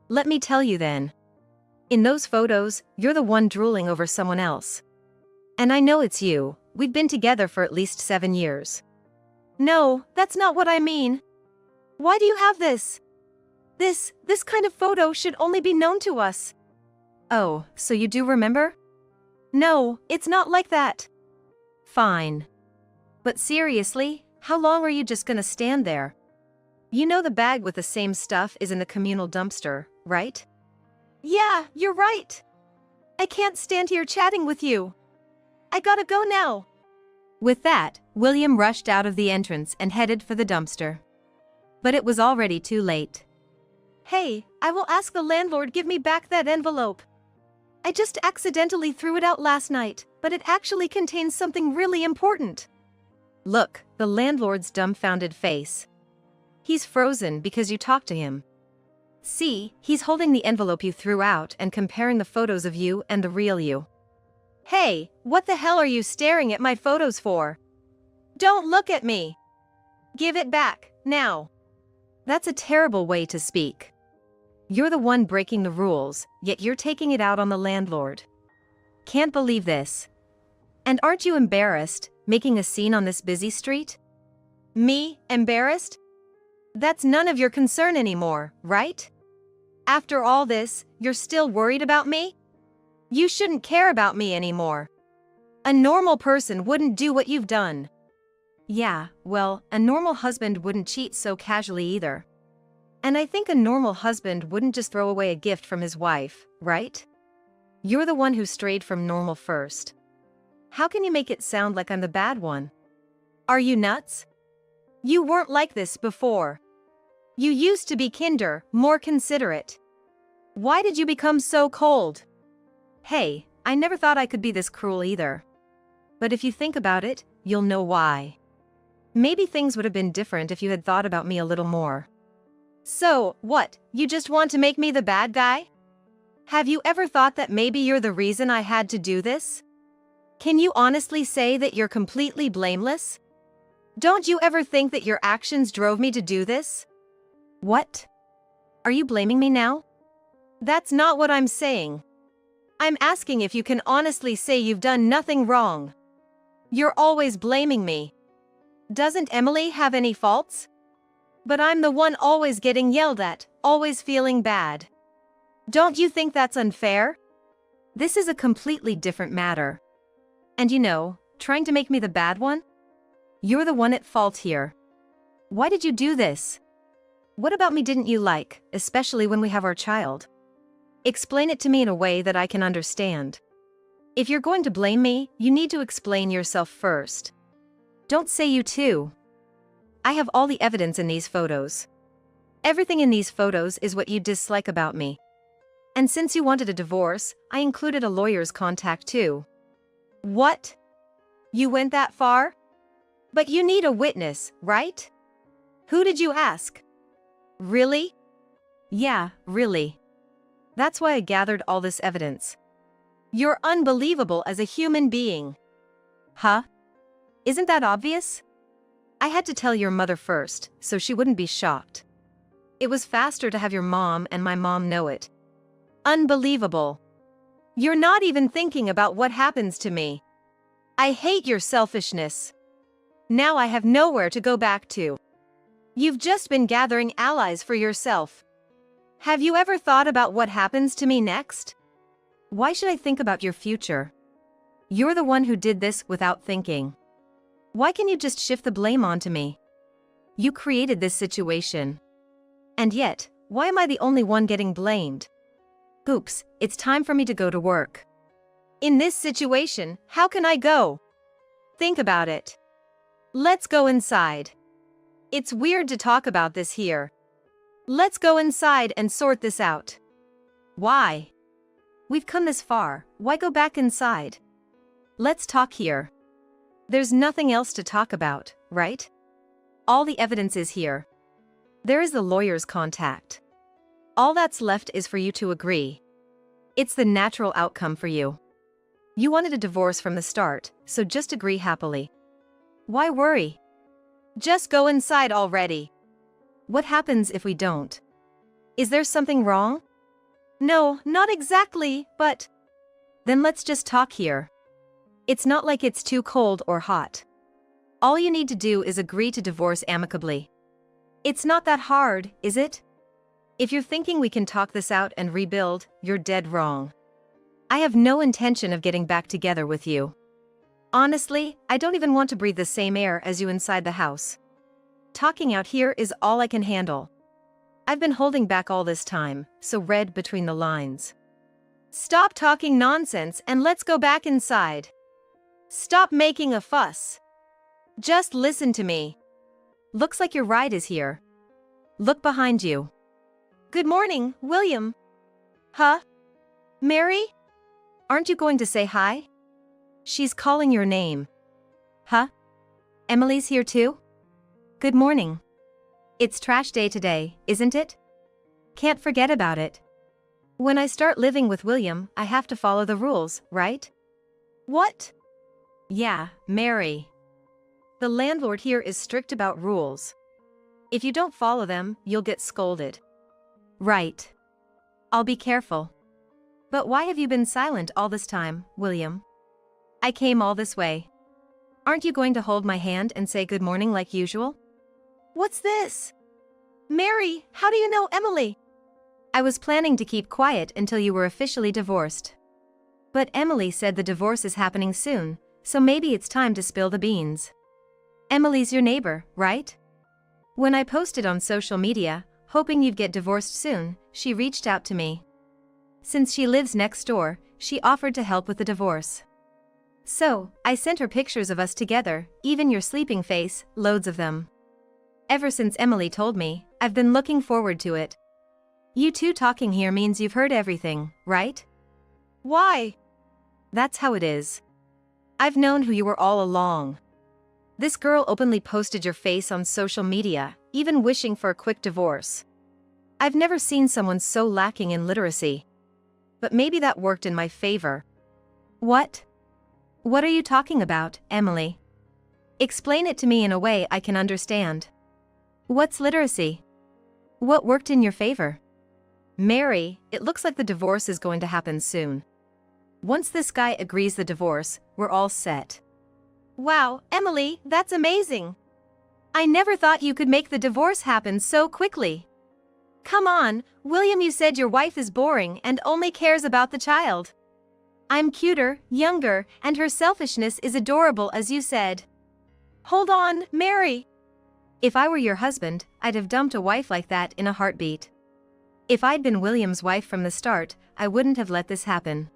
Speaker 1: Let me tell you then. In those photos, you're the one drooling over someone else. And I know it's you, we've been together for at least 7 years.
Speaker 2: No, that's not what I mean. Why do you have this? This kind of photo should only be known to us.
Speaker 1: Oh, so you do remember?
Speaker 2: No, it's not like that.
Speaker 1: Fine. But seriously, how long are you just gonna stand there? You know the bag with the same stuff is in the communal dumpster, right?
Speaker 2: Yeah, you're right. I can't stand here chatting with you. I gotta go now.
Speaker 1: With that, William rushed out of the entrance and headed for the dumpster. But it was already too late.
Speaker 2: Hey, I will ask the landlord give me back that envelope. I just accidentally threw it out last night, but it actually contains something really important.
Speaker 1: Look, the landlord's dumbfounded face. He's frozen because you talked to him. See, he's holding the envelope you threw out and comparing the photos of you and the real you.
Speaker 2: Hey, what the hell are you staring at my photos for? Don't look at me. Give it back, now.
Speaker 1: That's a terrible way to speak. You're the one breaking the rules, yet you're taking it out on the landlord. Can't believe this. And aren't you embarrassed, making a scene on this busy street?
Speaker 2: Me, embarrassed? That's none of your concern anymore, right? After all this, you're still worried about me? You shouldn't care about me anymore. A normal person wouldn't do what you've done.
Speaker 1: Yeah, well, a normal husband wouldn't cheat so casually either. And I think a normal husband wouldn't just throw away a gift from his wife, right? You're the one who strayed from normal first. How can you make it sound like I'm the bad one?
Speaker 2: Are you nuts? You weren't like this before. You used to be kinder, more considerate. Why did you become so cold?
Speaker 1: Hey, I never thought I could be this cruel either. But if you think about it, you'll know why. Maybe things would have been different if you had thought about me a little more.
Speaker 2: So, what, you just want to make me the bad guy? Have you ever thought that maybe you're the reason I had to do this? Can you honestly say that you're completely blameless? Don't you ever think that your actions drove me to do this?
Speaker 1: What? Are you blaming me now?
Speaker 2: That's not what I'm saying. I'm asking if you can honestly say you've done nothing wrong. You're always blaming me. Doesn't Emily have any faults? But I'm the one always getting yelled at, always feeling bad. Don't you think that's unfair?
Speaker 1: This is a completely different matter. And you know, trying to make me the bad one? You're the one at fault here. Why did you do this? What about me didn't you like, especially when we have our child? Explain it to me in a way that I can understand. If you're going to blame me, you need to explain yourself first. Don't say you too. I have all the evidence in these photos. Everything in these photos is what you dislike about me. And since you wanted a divorce, I included a lawyer's contact too.
Speaker 2: What? You went that far? But you need a witness, right? Who did you ask? Really?
Speaker 1: Yeah, really. That's why I gathered all this evidence.
Speaker 2: You're unbelievable as a human being.
Speaker 1: Huh? Isn't that obvious? I had to tell your mother first, so she wouldn't be shocked. It was faster to have your mom and my mom know it.
Speaker 2: Unbelievable. You're not even thinking about what happens to me. I hate your selfishness. Now I have nowhere to go back to. You've just been gathering allies for yourself. Have you ever thought about what happens to me next?
Speaker 1: Why should I think about your future? You're the one who did this without thinking. Why can you just shift the blame onto me? You created this situation. And yet, why am I the only one getting blamed? Oops, it's time for me to go to work.
Speaker 2: In this situation, how can I go? Think about it. Let's go inside. It's weird to talk about this here. Let's go inside and sort this out.
Speaker 1: Why? We've come this far, why go back inside? Let's talk here. There's nothing else to talk about, right? All the evidence is here. There is the lawyer's contact. All that's left is for you to agree. It's the natural outcome for you.
Speaker 2: You wanted a divorce from the start, so just agree happily. Why worry? Just go inside already. What happens if we don't? Is there something wrong? No, not exactly, but... Then let's just talk here. It's not like it's too cold or hot. All you need to do is agree to divorce amicably. It's not that hard, is it? If you're thinking we can talk this out and rebuild, you're dead wrong. I have no intention of getting back together with you. Honestly, I don't even want to breathe the same air as you inside the house. Talking out here is all I can handle. I've been holding back all this time, so read between the lines. Stop talking nonsense and let's go back inside. Stop making a fuss. Just listen to me. Looks like your ride is here. Look behind you. Good morning, William. Huh? Mary? Aren't you going to say hi? She's calling your name. Huh? Emily's here too? Good morning. It's trash day today, isn't it? Can't forget about it. When I start living with William, I have to follow the rules, right? What? Yeah, Mary. The landlord here is strict about rules. If you don't follow them, you'll get scolded. Right. I'll be careful. But why have you been silent all this time, William? I came all this way. Aren't you going to hold my hand and say good morning like usual? What's this? Mary, how do you know Emily? I was planning to keep quiet until you were officially divorced. But Emily said the divorce is happening soon, so maybe it's time to spill the beans. Emily's your neighbor, right? When I posted on social media, hoping you'd get divorced soon, she reached out to me. Since she lives next door, she offered to help with the divorce. So, I sent her pictures of us together, even your sleeping face, loads of them. Ever since Emily told me, I've been looking forward to it. You two talking here means you've heard everything, right? Why? That's how it is. I've known who you were all along. This girl openly posted your face on social media, even wishing for a quick divorce. I've never seen someone so lacking in literacy. But maybe that worked in my favor. What? What are you talking about, Emily? Explain it to me in a way I can understand. What's literacy? What worked in your favor? Mary, it looks like the divorce is going to happen soon. Once this guy agrees the divorce, we're all set. Wow, Emily, that's amazing. I never thought you could make the divorce happen so quickly. Come on, William, you said your wife is boring and only cares about the child. I'm cuter, younger, and her selfishness is adorable as you said. Hold on, Mary. If I were your husband, I'd have dumped a wife like that in a heartbeat. If I'd been William's wife from the start, I wouldn't have let this happen.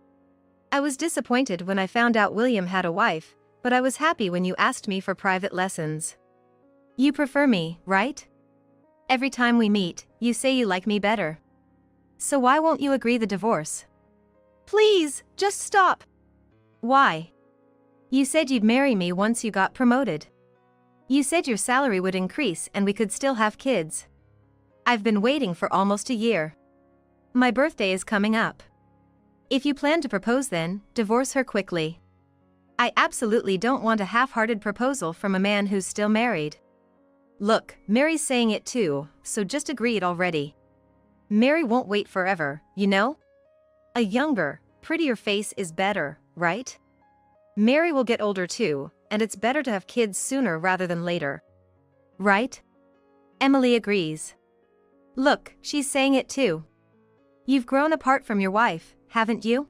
Speaker 2: I was disappointed when I found out William had a wife, but I was happy when you asked me for private lessons. You prefer me, right? Every time we meet, you say you like me better. So why won't you agree the divorce? Please, just stop. Why? You said you'd marry me once you got promoted. You said your salary would increase and we could still have kids. I've been waiting for almost a year. My birthday is coming up. If you plan to propose then, divorce her quickly. I absolutely don't want a half-hearted proposal from a man who's still married. Look, Mary's saying it too, so just agree it already. Mary won't wait forever, you know? A younger, prettier face is better, right? Mary will get older too, and it's better to have kids sooner rather than later. Right? Emily agrees. Look, she's saying it too. You've grown apart from your wife, haven't you?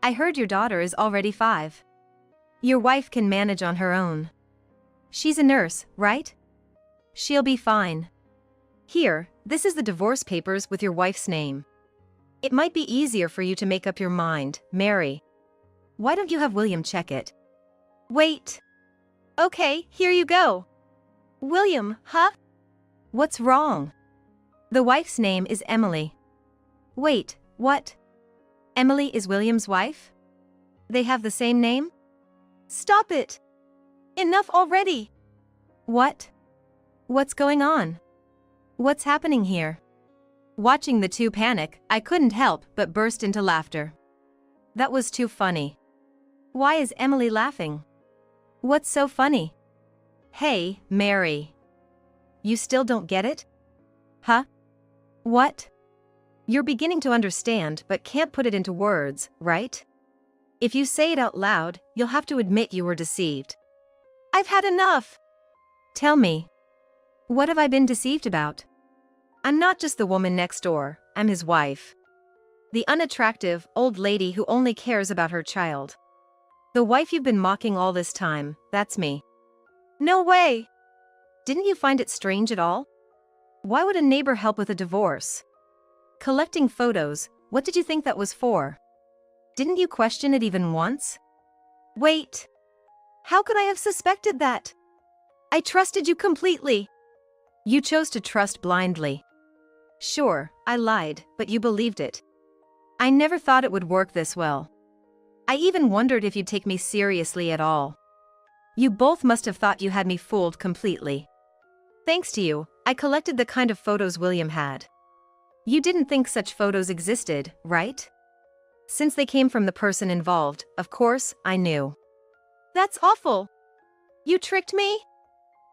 Speaker 2: I heard your daughter is already 5. Your wife can manage on her own. She's a nurse, right? She'll be fine. Here, this is the divorce papers with your wife's name. It might be easier for you to make up your mind, Mary. Why don't you have William check it? Wait. Okay, here you go. William, huh? What's wrong? The wife's name is Emily. Wait, what? Emily is William's wife? They have the same name? Stop it! Enough already! What? What's going on? What's happening here? Watching the two panic, I couldn't help but burst into laughter. That was too funny.
Speaker 1: Why is Emily laughing? What's so funny? Hey, Mary. You still don't get it? Huh? What? You're beginning to understand but can't put it into words, right? If you say it out loud, you'll have to admit you were deceived.
Speaker 2: I've had enough.
Speaker 1: Tell me. What have I been deceived about? I'm not just the woman next door, I'm his wife. The unattractive, old lady who only cares about her child. The wife you've been mocking all this time, that's me.
Speaker 2: No way.
Speaker 1: Didn't you find it strange at all? Why would a neighbor help with a divorce? Collecting photos, what did you think that was for? Didn't you question it even once?
Speaker 2: Wait. How could I have suspected that? I trusted you completely.
Speaker 1: You chose to trust blindly. Sure, I lied, but you believed it. I never thought it would work this well. I even wondered if you'd take me seriously at all. You both must have thought you had me fooled completely. Thanks to you, I collected the kind of photos William had. You didn't think such photos existed, right? Since they came from the person involved, of course, I knew.
Speaker 2: That's awful. You tricked me?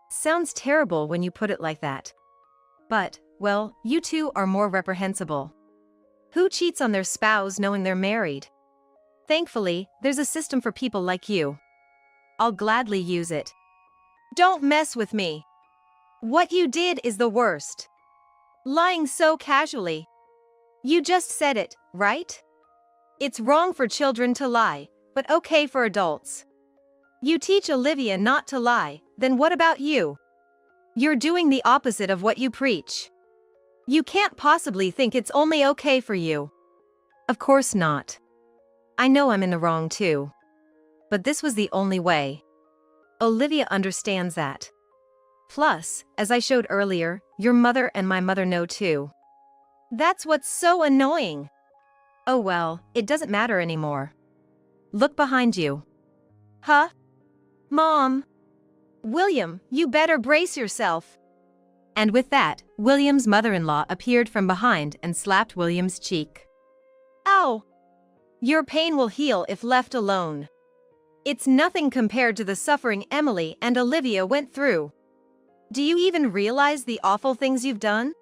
Speaker 1: Sounds terrible when you put it like that. But, well, you two are more reprehensible. Who cheats on their spouse knowing they're married? Thankfully, there's a system for people like you. I'll gladly use it.
Speaker 2: Don't mess with me. What you did is the worst. Lying so casually. You just said it, right? It's wrong for children to lie, but okay for adults. You teach Olivia not to lie, then what about you? You're doing the opposite of what you preach. You can't possibly think it's only okay for you.
Speaker 1: Of course not. I know I'm in the wrong too. But this was the only way. Olivia understands that. Plus, as I showed earlier, your mother and my mother know too.
Speaker 2: That's what's so annoying.
Speaker 1: Oh well, it doesn't matter anymore. Look behind you.
Speaker 2: Huh? Mom. William, you better brace yourself.
Speaker 1: And with that, William's mother-in-law appeared from behind and slapped William's cheek.
Speaker 2: Ow! Your pain will heal if left alone. It's nothing compared to the suffering Emily and Olivia went through. Do you even realize the awful things you've done?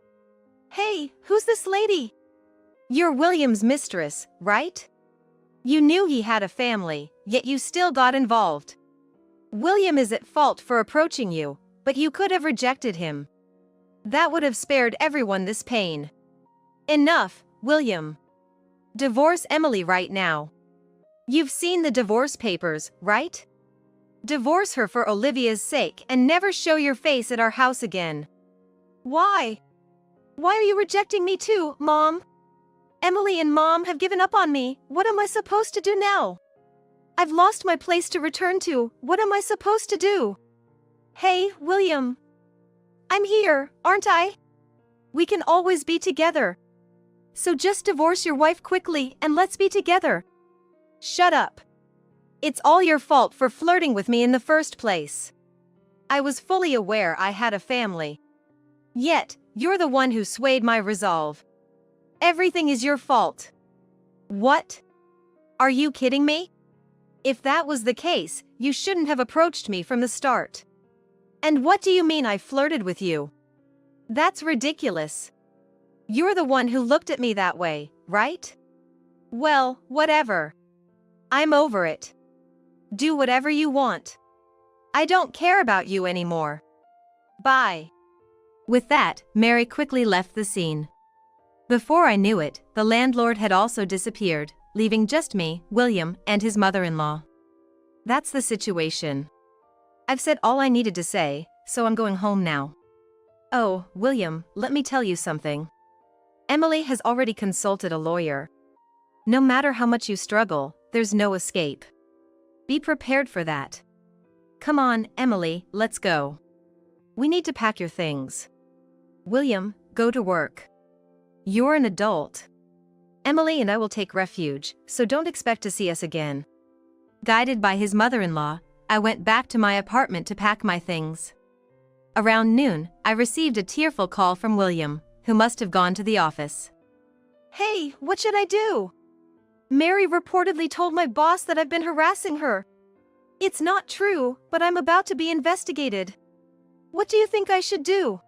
Speaker 2: Hey, who's this lady? You're William's mistress, right? You knew he had a family, yet you still got involved. William is at fault for approaching you, but you could have rejected him. That would have spared everyone this pain. Enough, William. Divorce Emily right now. You've seen the divorce papers, right? Divorce her for Olivia's sake and never show your face at our house again. Why? Why are you rejecting me too, Mom? Emily and Mom have given up on me. What am I supposed to do now? I've lost my place to return to. What am I supposed to do? Hey, William. I'm here, aren't I? We can always be together. So just divorce your wife quickly and let's be together. Shut up. It's all your fault for flirting with me in the first place. I was fully aware I had a family. Yet, you're the one who swayed my resolve. Everything is your fault. What? Are you kidding me? If that was the case, you shouldn't have approached me from the start. And what do you mean I flirted with you? That's ridiculous. You're the one who looked at me that way, right? Well, whatever. I'm over it. Do whatever you want. I don't care about you anymore. Bye.
Speaker 1: With that, Mary quickly left the scene. Before I knew it, the landlord had also disappeared, leaving just me, William, and his mother-in-law. That's the situation. I've said all I needed to say, so I'm going home now. Oh, William, let me tell you something. Emily has already consulted a lawyer. No matter how much you struggle, there's no escape. Be prepared for that. Come on, Emily, let's go. We need to pack your things. William, go to work. You're an adult. Emily and I will take refuge, so don't expect to see us again. Guided by his mother-in-law, I went back to my apartment to pack my things. Around noon, I received a tearful call from William, who must have gone to the office.
Speaker 2: Hey, what should I do? Mary reportedly told my boss that I've been harassing her. It's not true, but I'm about to be investigated. What do you think I should do?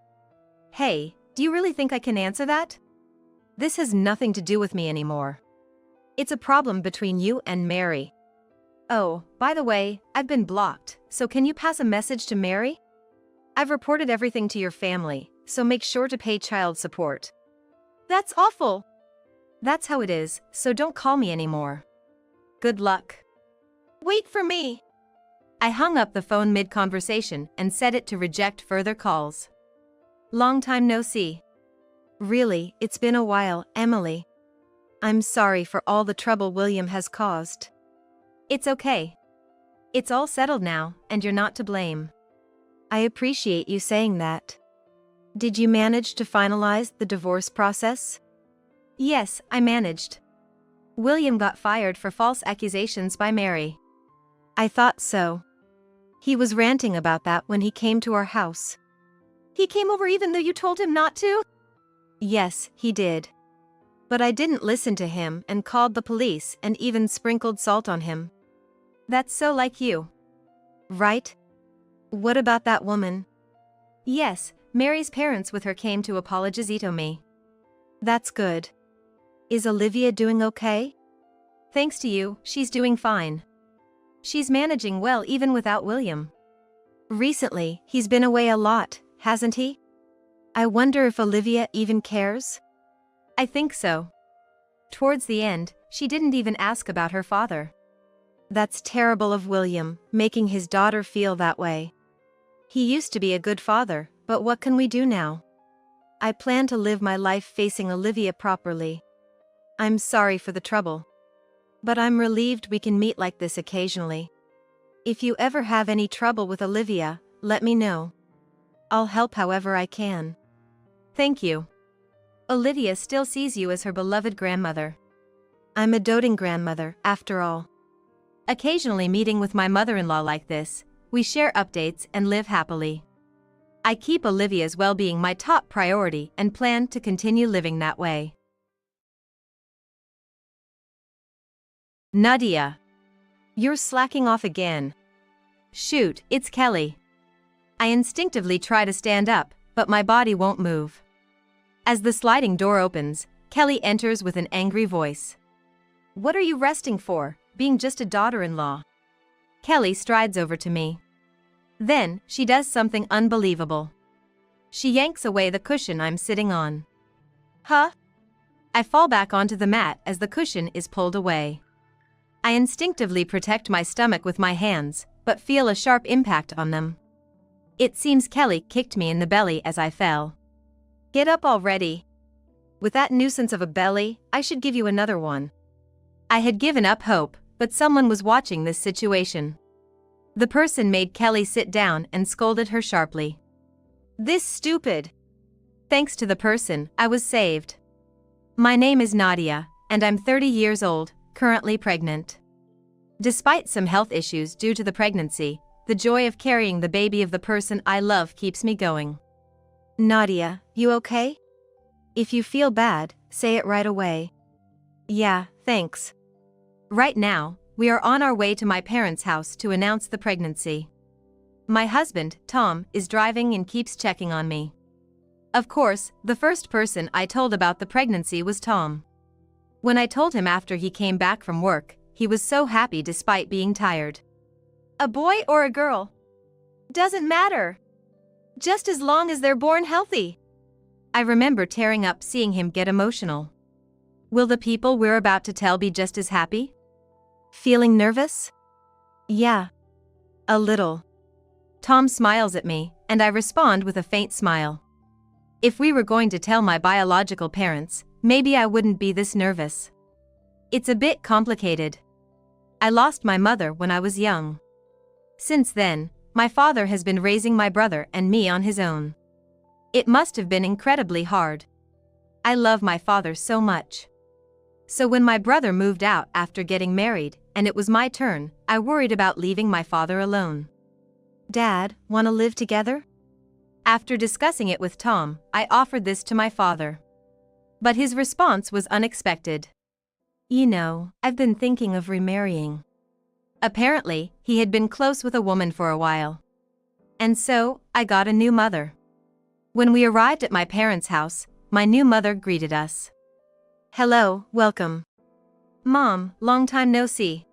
Speaker 1: Hey, do you really think I can answer that? This has nothing to do with me anymore. It's a problem between you and Mary. Oh, by the way, I've been blocked, so can you pass a message to Mary? I've reported everything to your family, so make sure to pay child support.
Speaker 2: That's awful.
Speaker 1: That's how it is, so don't call me anymore. Good luck.
Speaker 2: Wait for me.
Speaker 1: I hung up the phone mid-conversation and set it to reject further calls. Long time no see.
Speaker 2: Really, it's been a while, Emily. I'm sorry for all the trouble William has caused.
Speaker 1: It's okay. It's all settled now, and you're not to blame.
Speaker 2: I appreciate you saying that. Did you manage to finalize the divorce process?
Speaker 1: Yes, I managed. William got fired for false accusations by Mary.
Speaker 2: I thought so. He was ranting about that when he came to our house. He came over even though you told him not to? Yes, he did. But I didn't listen to him and called the police and even sprinkled salt on him.
Speaker 1: That's so like you.
Speaker 2: Right? What about that woman?
Speaker 1: Yes, Mary's parents with her came to apologize to me.
Speaker 2: That's good. Is Olivia doing okay?
Speaker 1: Thanks to you, she's doing fine. She's managing well even without William.
Speaker 2: Recently, he's been away a lot, hasn't he? I wonder if Olivia even cares?
Speaker 1: I think so. Towards the end, she didn't even ask about her father.
Speaker 2: That's terrible of William, making his daughter feel that way. He used to be a good father, but what can we do now? I plan to live my life facing Olivia properly. I'm sorry for the trouble. But I'm relieved we can meet like this occasionally. If you ever have any trouble with Olivia, let me know. I'll help however I can.
Speaker 1: Thank you. Olivia still sees you as her beloved grandmother.
Speaker 2: I'm a doting grandmother, after all.
Speaker 1: Occasionally meeting with my mother-in-law like this, we share updates and live happily. I keep Olivia's well-being my top priority and plan to continue living that way. Nadia.
Speaker 2: You're slacking off again.
Speaker 1: Shoot, it's Kelly. I instinctively try to stand up, but my body won't move. As the sliding door opens, Kelly enters with an angry voice.
Speaker 2: What are you resting for, being just a daughter-in-law?
Speaker 1: Kelly strides over to me. Then, she does something unbelievable. She yanks away the cushion I'm sitting on.
Speaker 2: Huh?
Speaker 1: I fall back onto the mat as the cushion is pulled away. I instinctively protect my stomach with my hands, but feel a sharp impact on them. It seems Kelly kicked me in the belly as I fell.
Speaker 2: Get up already. With that nuisance of a belly, I should give you another one.
Speaker 1: I had given up hope, but someone was watching this situation. The person made Kelly sit down and scolded her sharply.
Speaker 2: This stupid.
Speaker 1: Thanks to the person, I was saved. My name is Nadia, and I'm 30 years old, currently pregnant. Despite some health issues due to the pregnancy, the joy of carrying the baby of the person I love keeps me going.
Speaker 2: Nadia, you okay? If you feel bad, say it right away. Yeah, thanks.
Speaker 1: Right now, we are on our way to my parents' house to announce the pregnancy. My husband, Tom, is driving and keeps checking on me. Of course, the first person I told about the pregnancy was Tom. When I told him after he came back from work, he was so happy despite being tired.
Speaker 2: A boy or a girl? Doesn't matter. Just as long as they're born healthy.
Speaker 1: I remember tearing up seeing him get emotional. Will the people we're about to tell be just as happy?
Speaker 2: Feeling nervous? Yeah. A little.
Speaker 1: Tom smiles at me, and I respond with a faint smile. If we were going to tell my biological parents, maybe I wouldn't be this nervous. It's a bit complicated. I lost my mother when I was young. Since then, my father has been raising my brother and me on his own. It must have been incredibly hard. I love my father so much. So when my brother moved out after getting married, and it was my turn, I worried about leaving my father alone.
Speaker 2: Dad, wanna live together?
Speaker 1: After discussing it with Tom, I offered this to my father. But his response was unexpected. I've been thinking of remarrying. Apparently, he had been close with a woman for a while. And so, I got a new mother. When we arrived at my parents' house, my new mother greeted us.
Speaker 2: Hello, welcome.
Speaker 1: Mom, long time no see.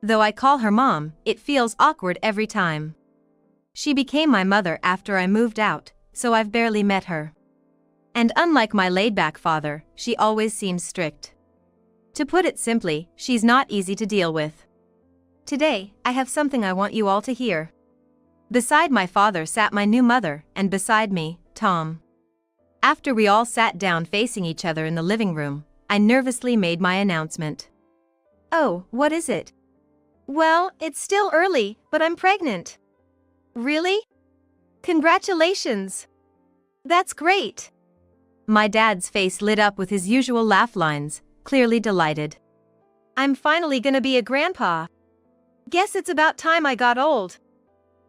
Speaker 1: Though I call her Mom, it feels awkward every time. She became my mother after I moved out, so I've barely met her. And unlike my laid-back father, she always seems strict. To put it simply, she's not easy to deal with. Today, I have something I want you all to hear. Beside my father sat my new mother, and beside me, Tom. After we all sat down facing each other in the living room, I nervously made my announcement.
Speaker 2: Oh, what is it? Well, it's still early, but I'm pregnant. Really? Congratulations. That's great.
Speaker 1: My dad's face lit up with his usual laugh lines, clearly delighted.
Speaker 2: I'm finally gonna be a grandpa. Guess it's about time I got old.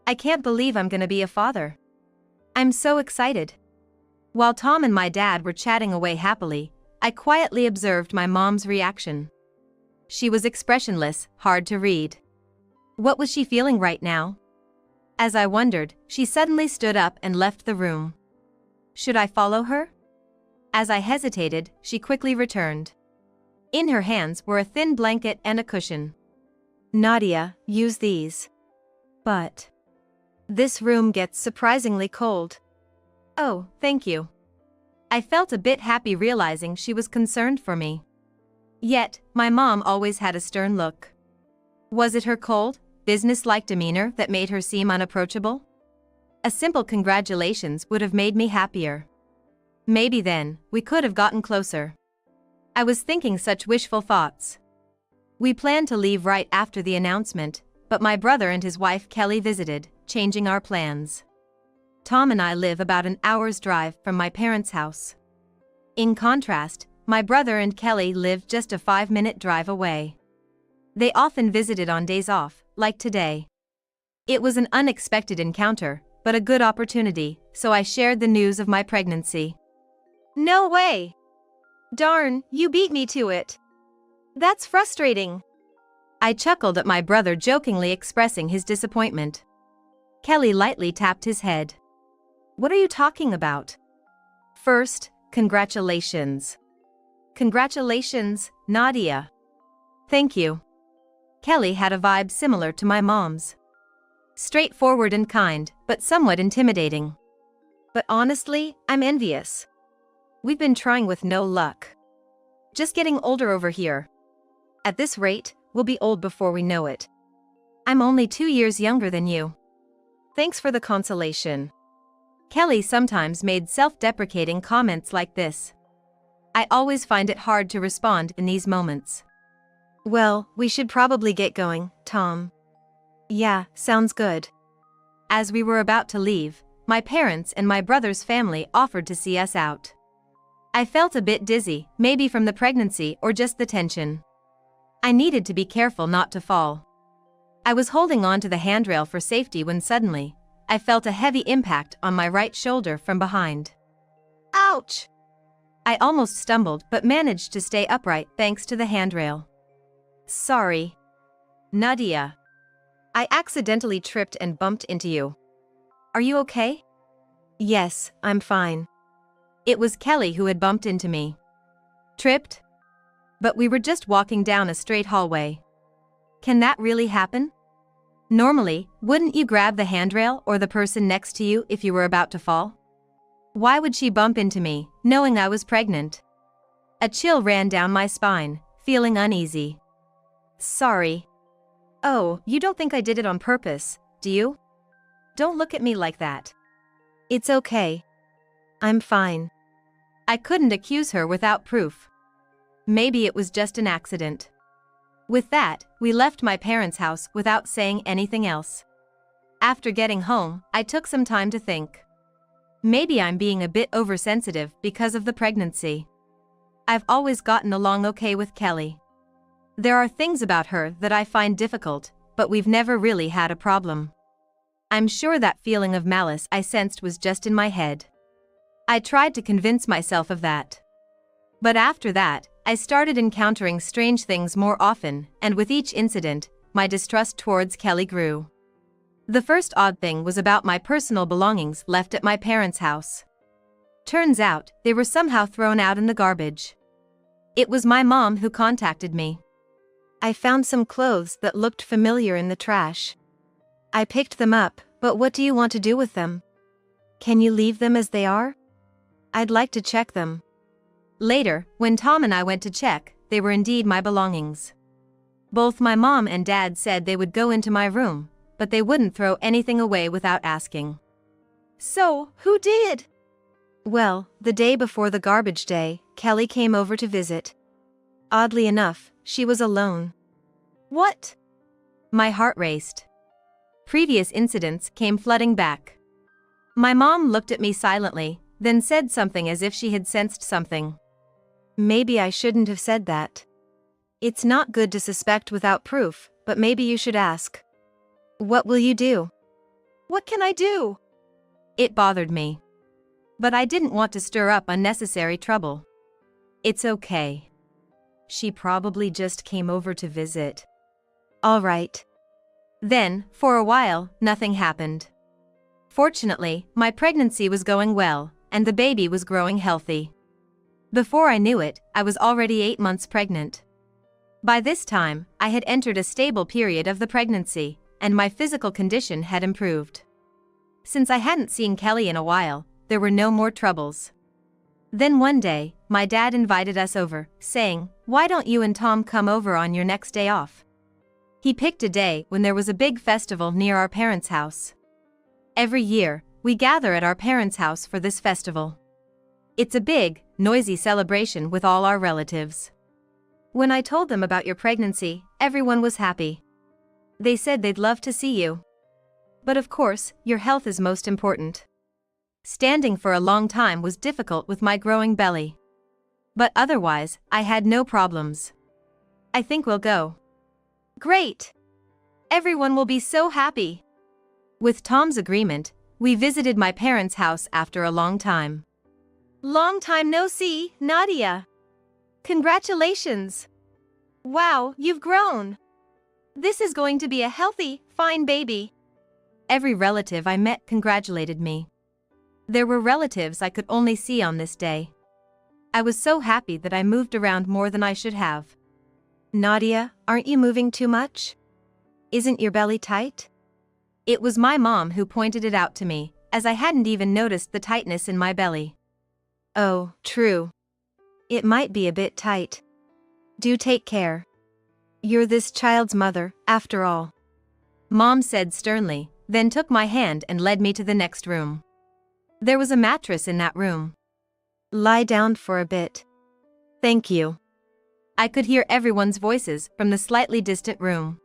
Speaker 1: I can't believe I'm gonna be a father. I'm so excited. While Tom and my dad were chatting away happily, I quietly observed my mom's reaction. She was expressionless, hard to read. What was she feeling right now? As I wondered, she suddenly stood up and left the room. Should I follow her? As I hesitated, she quickly returned. In her hands were a thin blanket and a cushion.
Speaker 2: Nadia, use these.
Speaker 1: But
Speaker 2: this room gets surprisingly cold.
Speaker 1: Oh, thank you. I felt a bit happy realizing she was concerned for me. Yet, my mom always had a stern look. Was it her cold, business-like demeanor that made her seem unapproachable? A simple congratulations would have made me happier. Maybe then, we could have gotten closer. I was thinking such wishful thoughts. We planned to leave right after the announcement, but my brother and his wife Kelly visited, changing our plans. Tom and I live about an hour's drive from my parents' house. In contrast, my brother and Kelly live just a 5-minute drive away. They often visited on days off, like today. It was an unexpected encounter, but a good opportunity, so I shared the news of my pregnancy.
Speaker 2: No way! Darn, you beat me to it. That's frustrating.
Speaker 1: I chuckled at my brother jokingly expressing his disappointment. Kelly lightly tapped his head. What are you talking about? First, congratulations. Congratulations, Nadia. Thank you. Kelly had a vibe similar to my mom's. Straightforward and kind, but somewhat intimidating.
Speaker 2: But honestly, I'm envious.
Speaker 1: We've been trying with no luck. Just getting older over here. At this rate, we'll be old before we know it. I'm only 2 years younger than you. Thanks for the consolation. Kelly sometimes made self-deprecating comments like this. I always find it hard to respond in these moments.
Speaker 2: Well, we should probably get going, Tom.
Speaker 1: Yeah, sounds good. As we were about to leave, my parents and my brother's family offered to see us out. I felt a bit dizzy, maybe from the pregnancy or just the tension. I needed to be careful not to fall. I was holding on to the handrail for safety when suddenly, I felt a heavy impact on my right shoulder from behind.
Speaker 2: Ouch!
Speaker 1: I almost stumbled but managed to stay upright thanks to the handrail. Sorry. Nadia. I accidentally tripped and bumped into you. Are you okay?
Speaker 2: Yes, I'm fine.
Speaker 1: It was Kelly who had bumped into me. Tripped? But we were just walking down a straight hallway. Can that really happen? Normally, wouldn't you grab the handrail or the person next to you if you were about to fall? Why would she bump into me, knowing I was pregnant? A chill ran down my spine, feeling uneasy. Sorry. Oh, you don't think I did it on purpose, do you? Don't look at me like that.
Speaker 2: It's okay. I'm fine.
Speaker 1: I couldn't accuse her without proof. Maybe it was just an accident. With that, we left my parents' house without saying anything else. After getting home, I took some time to think. Maybe I'm being a bit oversensitive because of the pregnancy. I've always gotten along okay with Kelly. There are things about her that I find difficult, but we've never really had a problem. I'm sure that feeling of malice I sensed was just in my head. I tried to convince myself of that. But after that, I started encountering strange things more often, and with each incident, my distrust towards Kelly grew. The first odd thing was about my personal belongings left at my parents' house. Turns out, they were somehow thrown out in the garbage. It was my mom who contacted me.
Speaker 2: I found some clothes that looked familiar in the trash. I picked them up, but what do you want to do with them? Can you leave them as they are? I'd like to check them.
Speaker 1: Later, when Tom and I went to check, they were indeed my belongings. Both my mom and dad said they would go into my room, but they wouldn't throw anything away without asking.
Speaker 2: So, who did? Well, the day before the garbage day, Kelly came over to visit. Oddly enough, she was alone. What?
Speaker 1: My heart raced. Previous incidents came flooding back. My mom looked at me silently, then said something as if she had sensed something.
Speaker 2: Maybe I shouldn't have said that. It's not good to suspect without proof, but maybe you should ask. What will you do? What can I do?
Speaker 1: It bothered me. But I didn't want to stir up unnecessary trouble. It's okay. She probably just came over to visit.
Speaker 2: All right.
Speaker 1: Then, for a while, nothing happened. Fortunately, my pregnancy was going well, and the baby was growing healthy. Before I knew it, I was already 8 months pregnant. By this time, I had entered a stable period of the pregnancy, and my physical condition had improved. Since I hadn't seen Kelly in a while, there were no more troubles. Then one day, my dad invited us over, saying, "Why don't you and Tom come over on your next day off?" He picked a day when there was a big festival near our parents' house. Every year, we gather at our parents' house for this festival. It's a big, noisy celebration with all our relatives. When I told them about your pregnancy, everyone was happy. They said they'd love to see you. But of course, your health is most important. Standing for a long time was difficult with my growing belly. But otherwise, I had no problems. I think we'll go.
Speaker 2: Great! Everyone will be so happy.
Speaker 1: With Tom's agreement, we visited my parents' house after a long time.
Speaker 2: Long time no see, Nadia. Congratulations. Wow, you've grown. This is going to be a healthy, fine baby.
Speaker 1: Every relative I met congratulated me. There were relatives I could only see on this day. I was so happy that I moved around more than I should have.
Speaker 2: Nadia, aren't you moving too much? Isn't your belly tight?
Speaker 1: It was my mom who pointed it out to me, as I hadn't even noticed the tightness in my belly.
Speaker 2: Oh, true. It might be a bit tight. Do take care. You're this child's mother, after all.
Speaker 1: Mom said sternly, then took my hand and led me to the next room. There was a mattress in that room.
Speaker 2: Lie down for a bit. Thank you.
Speaker 1: I could hear everyone's voices from the slightly distant room.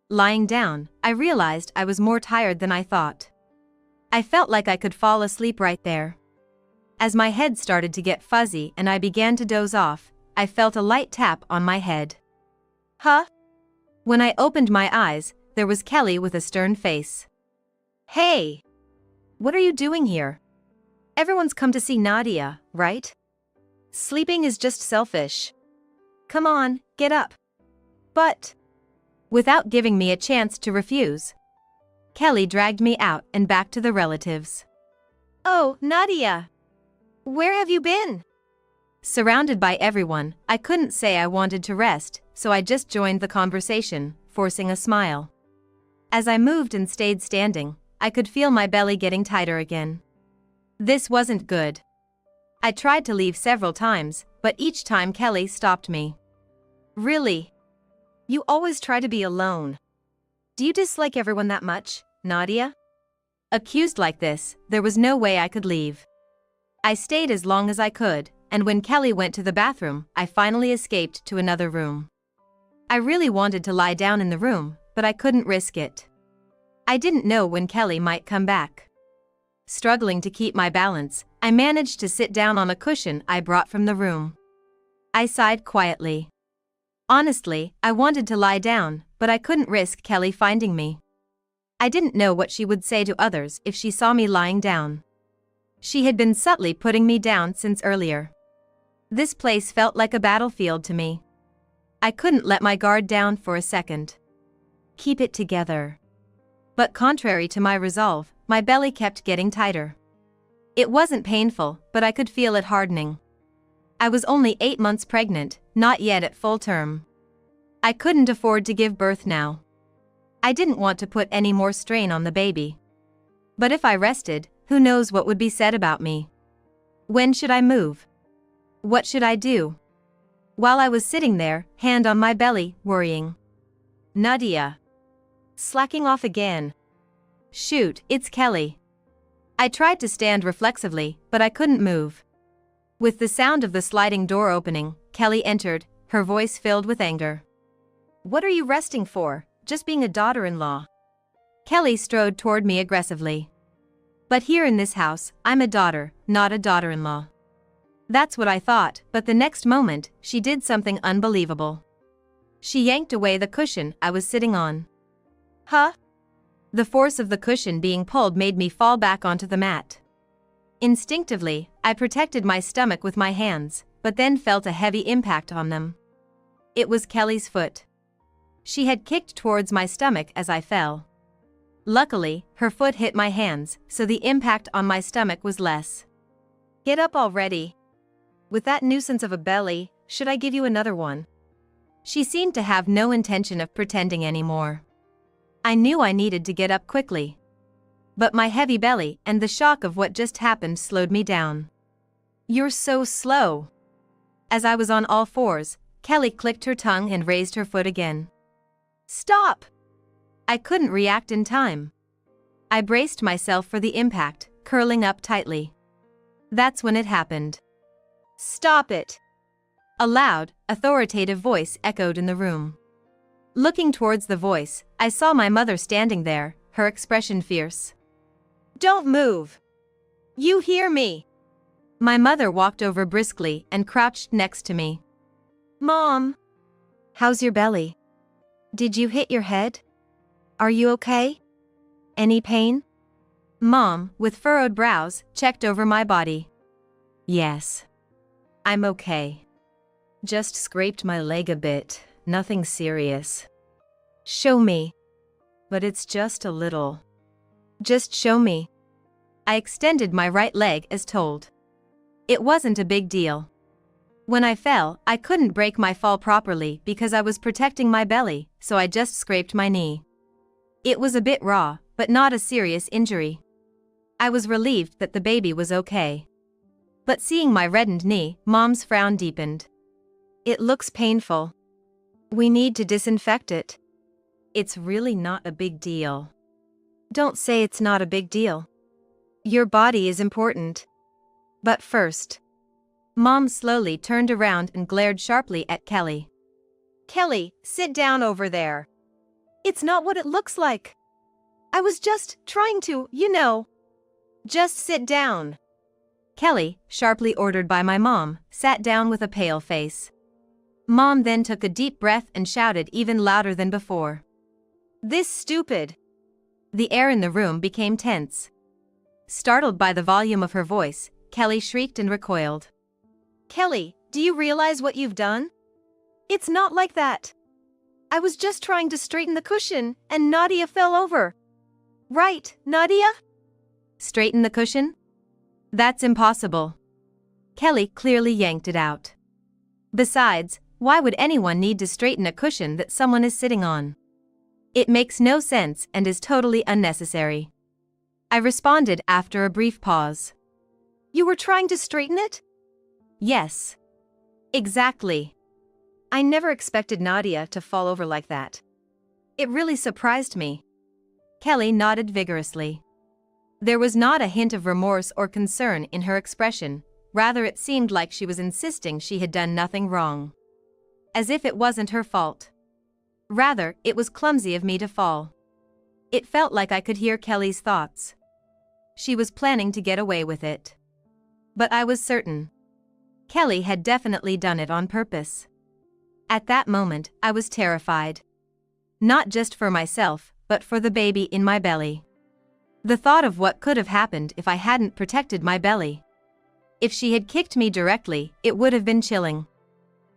Speaker 1: Lying down, I realized I was more tired than I thought. I felt like I could fall asleep right there. As my head started to get fuzzy and I began to doze off, I felt a light tap on my head.
Speaker 2: Huh?
Speaker 1: When I opened my eyes, there was Kelly with a stern face.
Speaker 2: Hey!
Speaker 1: What are you doing here?
Speaker 2: Everyone's come to see Nadia, right? Sleeping is just selfish. Come on, get up. But...
Speaker 1: Without giving me a chance to refuse, Kelly dragged me out and back to the relatives.
Speaker 2: Oh, Nadia! Where have you been?
Speaker 1: Surrounded by everyone, I couldn't say I wanted to rest, so I just joined the conversation, forcing a smile. As I moved and stayed standing, I could feel my belly getting tighter again. This wasn't good. I tried to leave several times, but each time Kelly stopped me.
Speaker 2: Really? You always try to be alone. Do you dislike everyone that much, Nadia?
Speaker 1: Accused like this, there was no way I could leave. I stayed as long as I could, and when Kelly went to the bathroom, I finally escaped to another room. I really wanted to lie down in the room, but I couldn't risk it. I didn't know when Kelly might come back. Struggling to keep my balance, I managed to sit down on a cushion I brought from the room. I sighed quietly. Honestly, I wanted to lie down, but I couldn't risk Kelly finding me. I didn't know what she would say to others if she saw me lying down. She had been subtly putting me down since earlier. This place felt like a battlefield to me. I couldn't let my guard down for a second. Keep it together. But contrary to my resolve, my belly kept getting tighter. It wasn't painful, but I could feel it hardening. I was only 8 months pregnant, not yet at full term. I couldn't afford to give birth now. I didn't want to put any more strain on the baby. But if I rested, who knows what would be said about me? When should I move? What should I do? While I was sitting there, hand on my belly, worrying. Nadia.
Speaker 2: Slacking off again.
Speaker 1: Shoot, it's Kelly. I tried to stand reflexively, but I couldn't move. With the sound of the sliding door opening, Kelly entered, her voice filled with anger.
Speaker 2: What are you resting for? Just being a daughter-in-law.
Speaker 1: Kelly strode toward me aggressively. But here in this house, I'm a daughter, not a daughter-in-law. That's what I thought, but the next moment, she did something unbelievable. She yanked away the cushion I was sitting on.
Speaker 2: Huh?
Speaker 1: The force of the cushion being pulled made me fall back onto the mat. Instinctively, I protected my stomach with my hands, but then felt a heavy impact on them. It was Kelly's foot. She had kicked towards my stomach as I fell. Luckily, her foot hit my hands, so the impact on my stomach was less.
Speaker 2: Get up already. With that nuisance of a belly, should I give you another one?
Speaker 1: She seemed to have no intention of pretending anymore. I knew I needed to get up quickly. But my heavy belly and the shock of what just happened slowed me down.
Speaker 2: You're so slow.
Speaker 1: As I was on all fours, Kelly clicked her tongue and raised her foot again.
Speaker 2: Stop!
Speaker 1: I couldn't react in time. I braced myself for the impact, curling up tightly. That's when it happened.
Speaker 2: Stop it!
Speaker 1: A loud, authoritative voice echoed in the room. Looking towards the voice, I saw my mother standing there, her expression fierce.
Speaker 2: Don't move! You hear me?
Speaker 1: My mother walked over briskly and crouched next to me.
Speaker 2: Mom!
Speaker 1: How's your belly?
Speaker 2: Did you hit your head?
Speaker 1: Are you okay? Any pain? Mom, with furrowed brows, checked over my body. Yes. I'm okay. Just scraped my leg a bit, nothing serious.
Speaker 2: Show me.
Speaker 1: But it's just a little. Just show me. I extended my right leg as told. It wasn't a big deal. When I fell, I couldn't break my fall properly because I was protecting my belly, so I just scraped my knee. It was a bit raw, but not a serious injury. I was relieved that the baby was okay. But seeing my reddened knee, Mom's frown deepened.
Speaker 2: It looks painful. We need to disinfect it.
Speaker 1: It's really not a big deal.
Speaker 2: Don't say it's not a big deal. Your body is important. But first.
Speaker 1: Mom slowly turned around and glared sharply at Kelly.
Speaker 2: Kelly, sit down over there. It's not what it looks like. I was just trying to, you know. Just sit down.
Speaker 1: Kelly, sharply ordered by my mom, sat down with a pale face. Mom then took a deep breath and shouted even louder than before.
Speaker 2: This stupid.
Speaker 1: The air in the room became tense. Startled by the volume of her voice, Kelly shrieked and recoiled.
Speaker 2: Kelly, do you realize what you've done? It's not like that. I was just trying to straighten the cushion, and Nadia fell over. Right, Nadia?
Speaker 1: Straighten the cushion? That's impossible. Kelly clearly yanked it out. Besides, why would anyone need to straighten a cushion that someone is sitting on? It makes no sense and is totally unnecessary. I responded after a brief pause.
Speaker 2: You were trying to straighten it?
Speaker 1: Yes. Exactly.
Speaker 2: I never expected Nadia to fall over like that.
Speaker 1: It really surprised me. Kelly nodded vigorously. There was not a hint of remorse or concern in her expression, rather it seemed like she was insisting she had done nothing wrong. As if it wasn't her fault. Rather, it was clumsy of me to fall. It felt like I could hear Kelly's thoughts. She was planning to get away with it. But I was certain. Kelly had definitely done it on purpose. At that moment, I was terrified. Not just for myself, but for the baby in my belly. The thought of what could have happened if I hadn't protected my belly. If she had kicked me directly, it would have been chilling.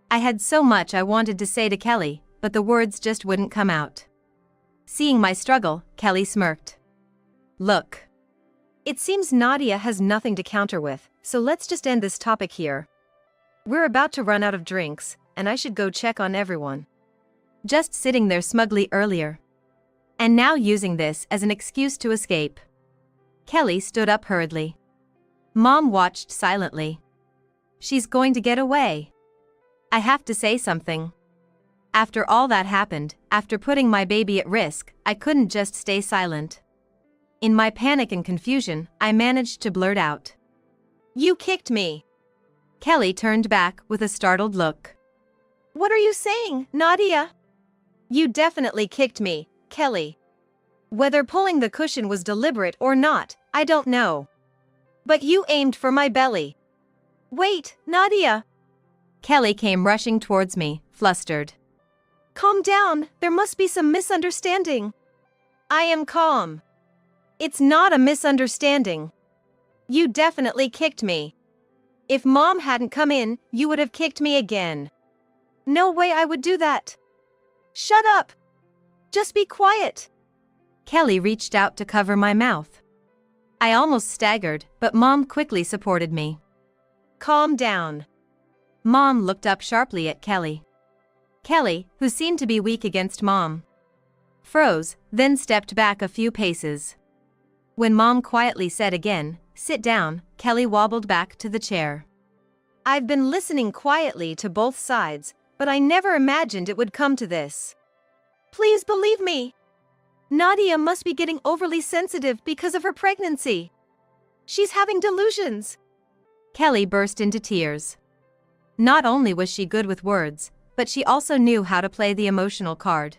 Speaker 1: I had so much I wanted to say to Kelly, but the words just wouldn't come out. Seeing my struggle, Kelly smirked.
Speaker 2: Look. It seems Nadia has nothing to counter with, so let's just end this topic here. We're about to run out of drinks, and I should go check on everyone.
Speaker 1: Just sitting there smugly earlier. And now using this as an excuse to escape. Kelly stood up hurriedly. Mom watched silently. She's going to get away. I have to say something. After all that happened, after putting my baby at risk, I couldn't just stay silent. In my panic and confusion, I managed to blurt out.
Speaker 2: You kicked me.
Speaker 1: Kelly turned back with a startled look.
Speaker 2: What are you saying, Nadia? You definitely kicked me, Kelly. Whether pulling the cushion was deliberate or not, I don't know. But you aimed for my belly. Wait, Nadia.
Speaker 1: Kelly came rushing towards me, flustered.
Speaker 2: Calm down, there must be some misunderstanding. I am calm. It's not a misunderstanding. You definitely kicked me. If Mom hadn't come in, you would have kicked me again. No way I would do that. Shut up. Just be quiet.
Speaker 1: Kelly reached out to cover my mouth. I almost staggered, but Mom quickly supported me.
Speaker 2: Calm down.
Speaker 1: Mom looked up sharply at Kelly. Kelly, who seemed to be weak against Mom, froze, then stepped back a few paces. When Mom quietly said again, "Sit down," Kelly wobbled back to the chair.
Speaker 2: I've been listening quietly to both sides, but I never imagined it would come to this. Please believe me. Nadia must be getting overly sensitive because of her pregnancy. She's having delusions.
Speaker 1: Kelly burst into tears. Not only was she good with words, but she also knew how to play the emotional card.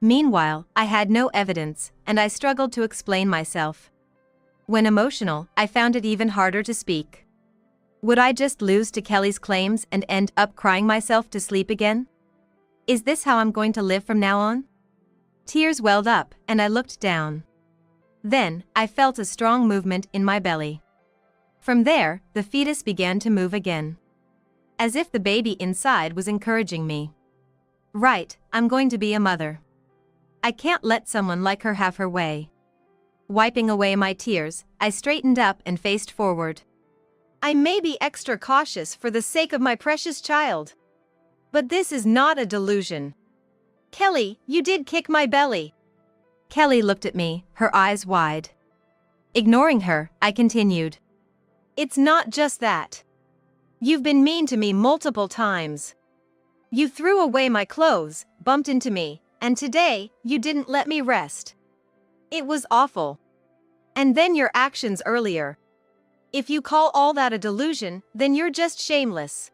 Speaker 1: Meanwhile, I had no evidence, and I struggled to explain myself. When emotional, I found it even harder to speak. Would I just lose to Kelly's claims and end up crying myself to sleep again? Is this how I'm going to live from now on? Tears welled up, and I looked down. Then, I felt a strong movement in my belly. From there, the fetus began to move again. As if the baby inside was encouraging me. Right, I'm going to be a mother. I can't let someone like her have her way. Wiping away my tears, I straightened up and faced forward.
Speaker 2: I may be extra cautious for the sake of my precious child. But this is not a delusion. Kelly, you did kick my belly.
Speaker 1: Kelly looked at me, her eyes wide. Ignoring her, I continued.
Speaker 2: It's not just that. You've been mean to me multiple times. You threw away my clothes, bumped into me, and today, you didn't let me rest. It was awful. And then your actions earlier. If you call all that a delusion, then you're just shameless.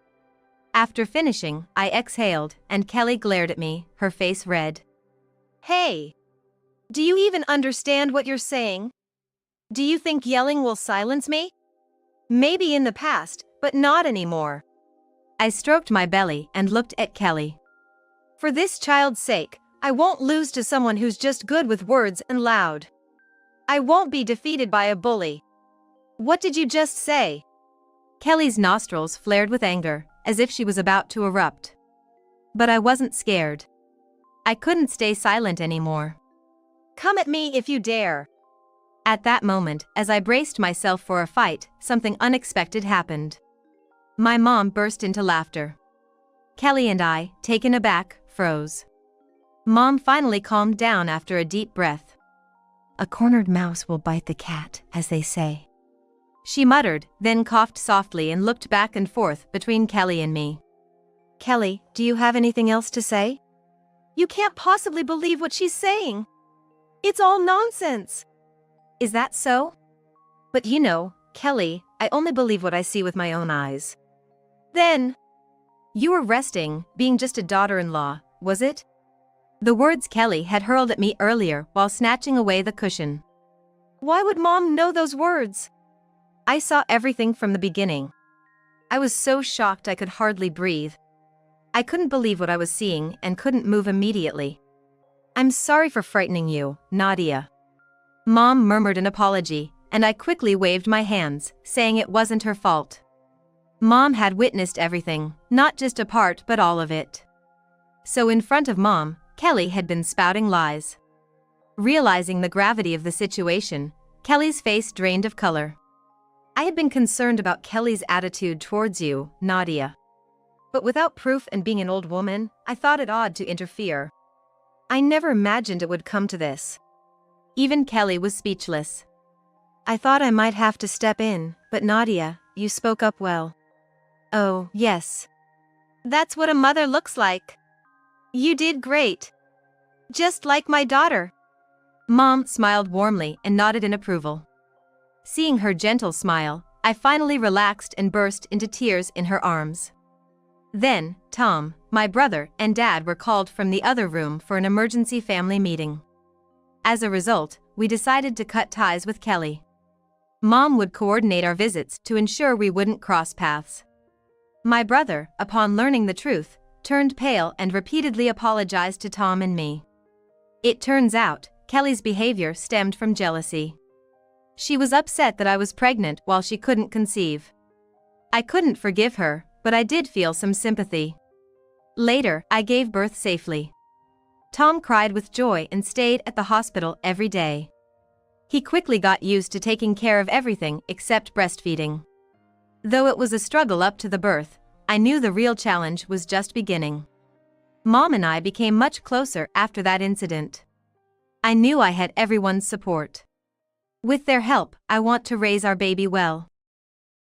Speaker 1: After finishing, I exhaled, and Kelly glared at me, her face red.
Speaker 2: Hey! Do you even understand what you're saying? Do you think yelling will silence me? Maybe in the past, but not anymore.
Speaker 1: I stroked my belly and looked at Kelly.
Speaker 2: For this child's sake, I won't lose to someone who's just good with words and loud. I won't be defeated by a bully. What did you just say?
Speaker 1: Kelly's nostrils flared with anger, as if she was about to erupt. But I wasn't scared. I couldn't stay silent anymore.
Speaker 2: Come at me if you dare.
Speaker 1: At that moment, as I braced myself for a fight, something unexpected happened. My mom burst into laughter. Kelly and I, taken aback, froze. Mom finally calmed down after a deep breath. A cornered mouse will bite the cat, as they say. She muttered, then coughed softly and looked back and forth between Kelly and me.
Speaker 2: Kelly, do you have anything else to say? You can't possibly believe what she's saying. It's all nonsense.
Speaker 1: Is that so?
Speaker 2: But you know, Kelly, I only believe what I see with my own eyes. Then,
Speaker 1: you were resting, being just a daughter-in-law, was it? The words Kelly had hurled at me earlier while snatching away the cushion.
Speaker 2: Why would Mom know those words? I saw everything from the beginning. I was so shocked I could hardly breathe. I couldn't believe what I was seeing and couldn't move immediately. I'm sorry for frightening you, Nadia.
Speaker 1: Mom murmured an apology, and I quickly waved my hands, saying it wasn't her fault. Mom had witnessed everything, not just a part but all of it. So in front of Mom, Kelly had been spouting lies. Realizing the gravity of the situation, Kelly's face drained of color. I had been concerned about Kelly's attitude towards you, Nadia. But without proof and being an old woman, I thought it odd to interfere. I never imagined it would come to this. Even Kelly was speechless. I thought I might have to step in, but Nadia, you spoke up well. Oh, yes.
Speaker 2: That's what a mother looks like. You did great. Just like my daughter.
Speaker 1: Mom smiled warmly and nodded in approval. Seeing her gentle smile, I finally relaxed and burst into tears in her arms. Then, Tom, my brother, and Dad were called from the other room for an emergency family meeting. As a result, we decided to cut ties with Kelly. Mom would coordinate our visits to ensure we wouldn't cross paths. My brother, upon learning the truth, turned pale and repeatedly apologized to Tom and me. It turns out, Kelly's behavior stemmed from jealousy. She was upset that I was pregnant while she couldn't conceive. I couldn't forgive her, but I did feel some sympathy. Later, I gave birth safely. Tom cried with joy and stayed at the hospital every day. He quickly got used to taking care of everything except breastfeeding. Though it was a struggle up to the birth, I knew the real challenge was just beginning. Mom and I became much closer after that incident. I knew I had everyone's support. With their help, I want to raise our baby well.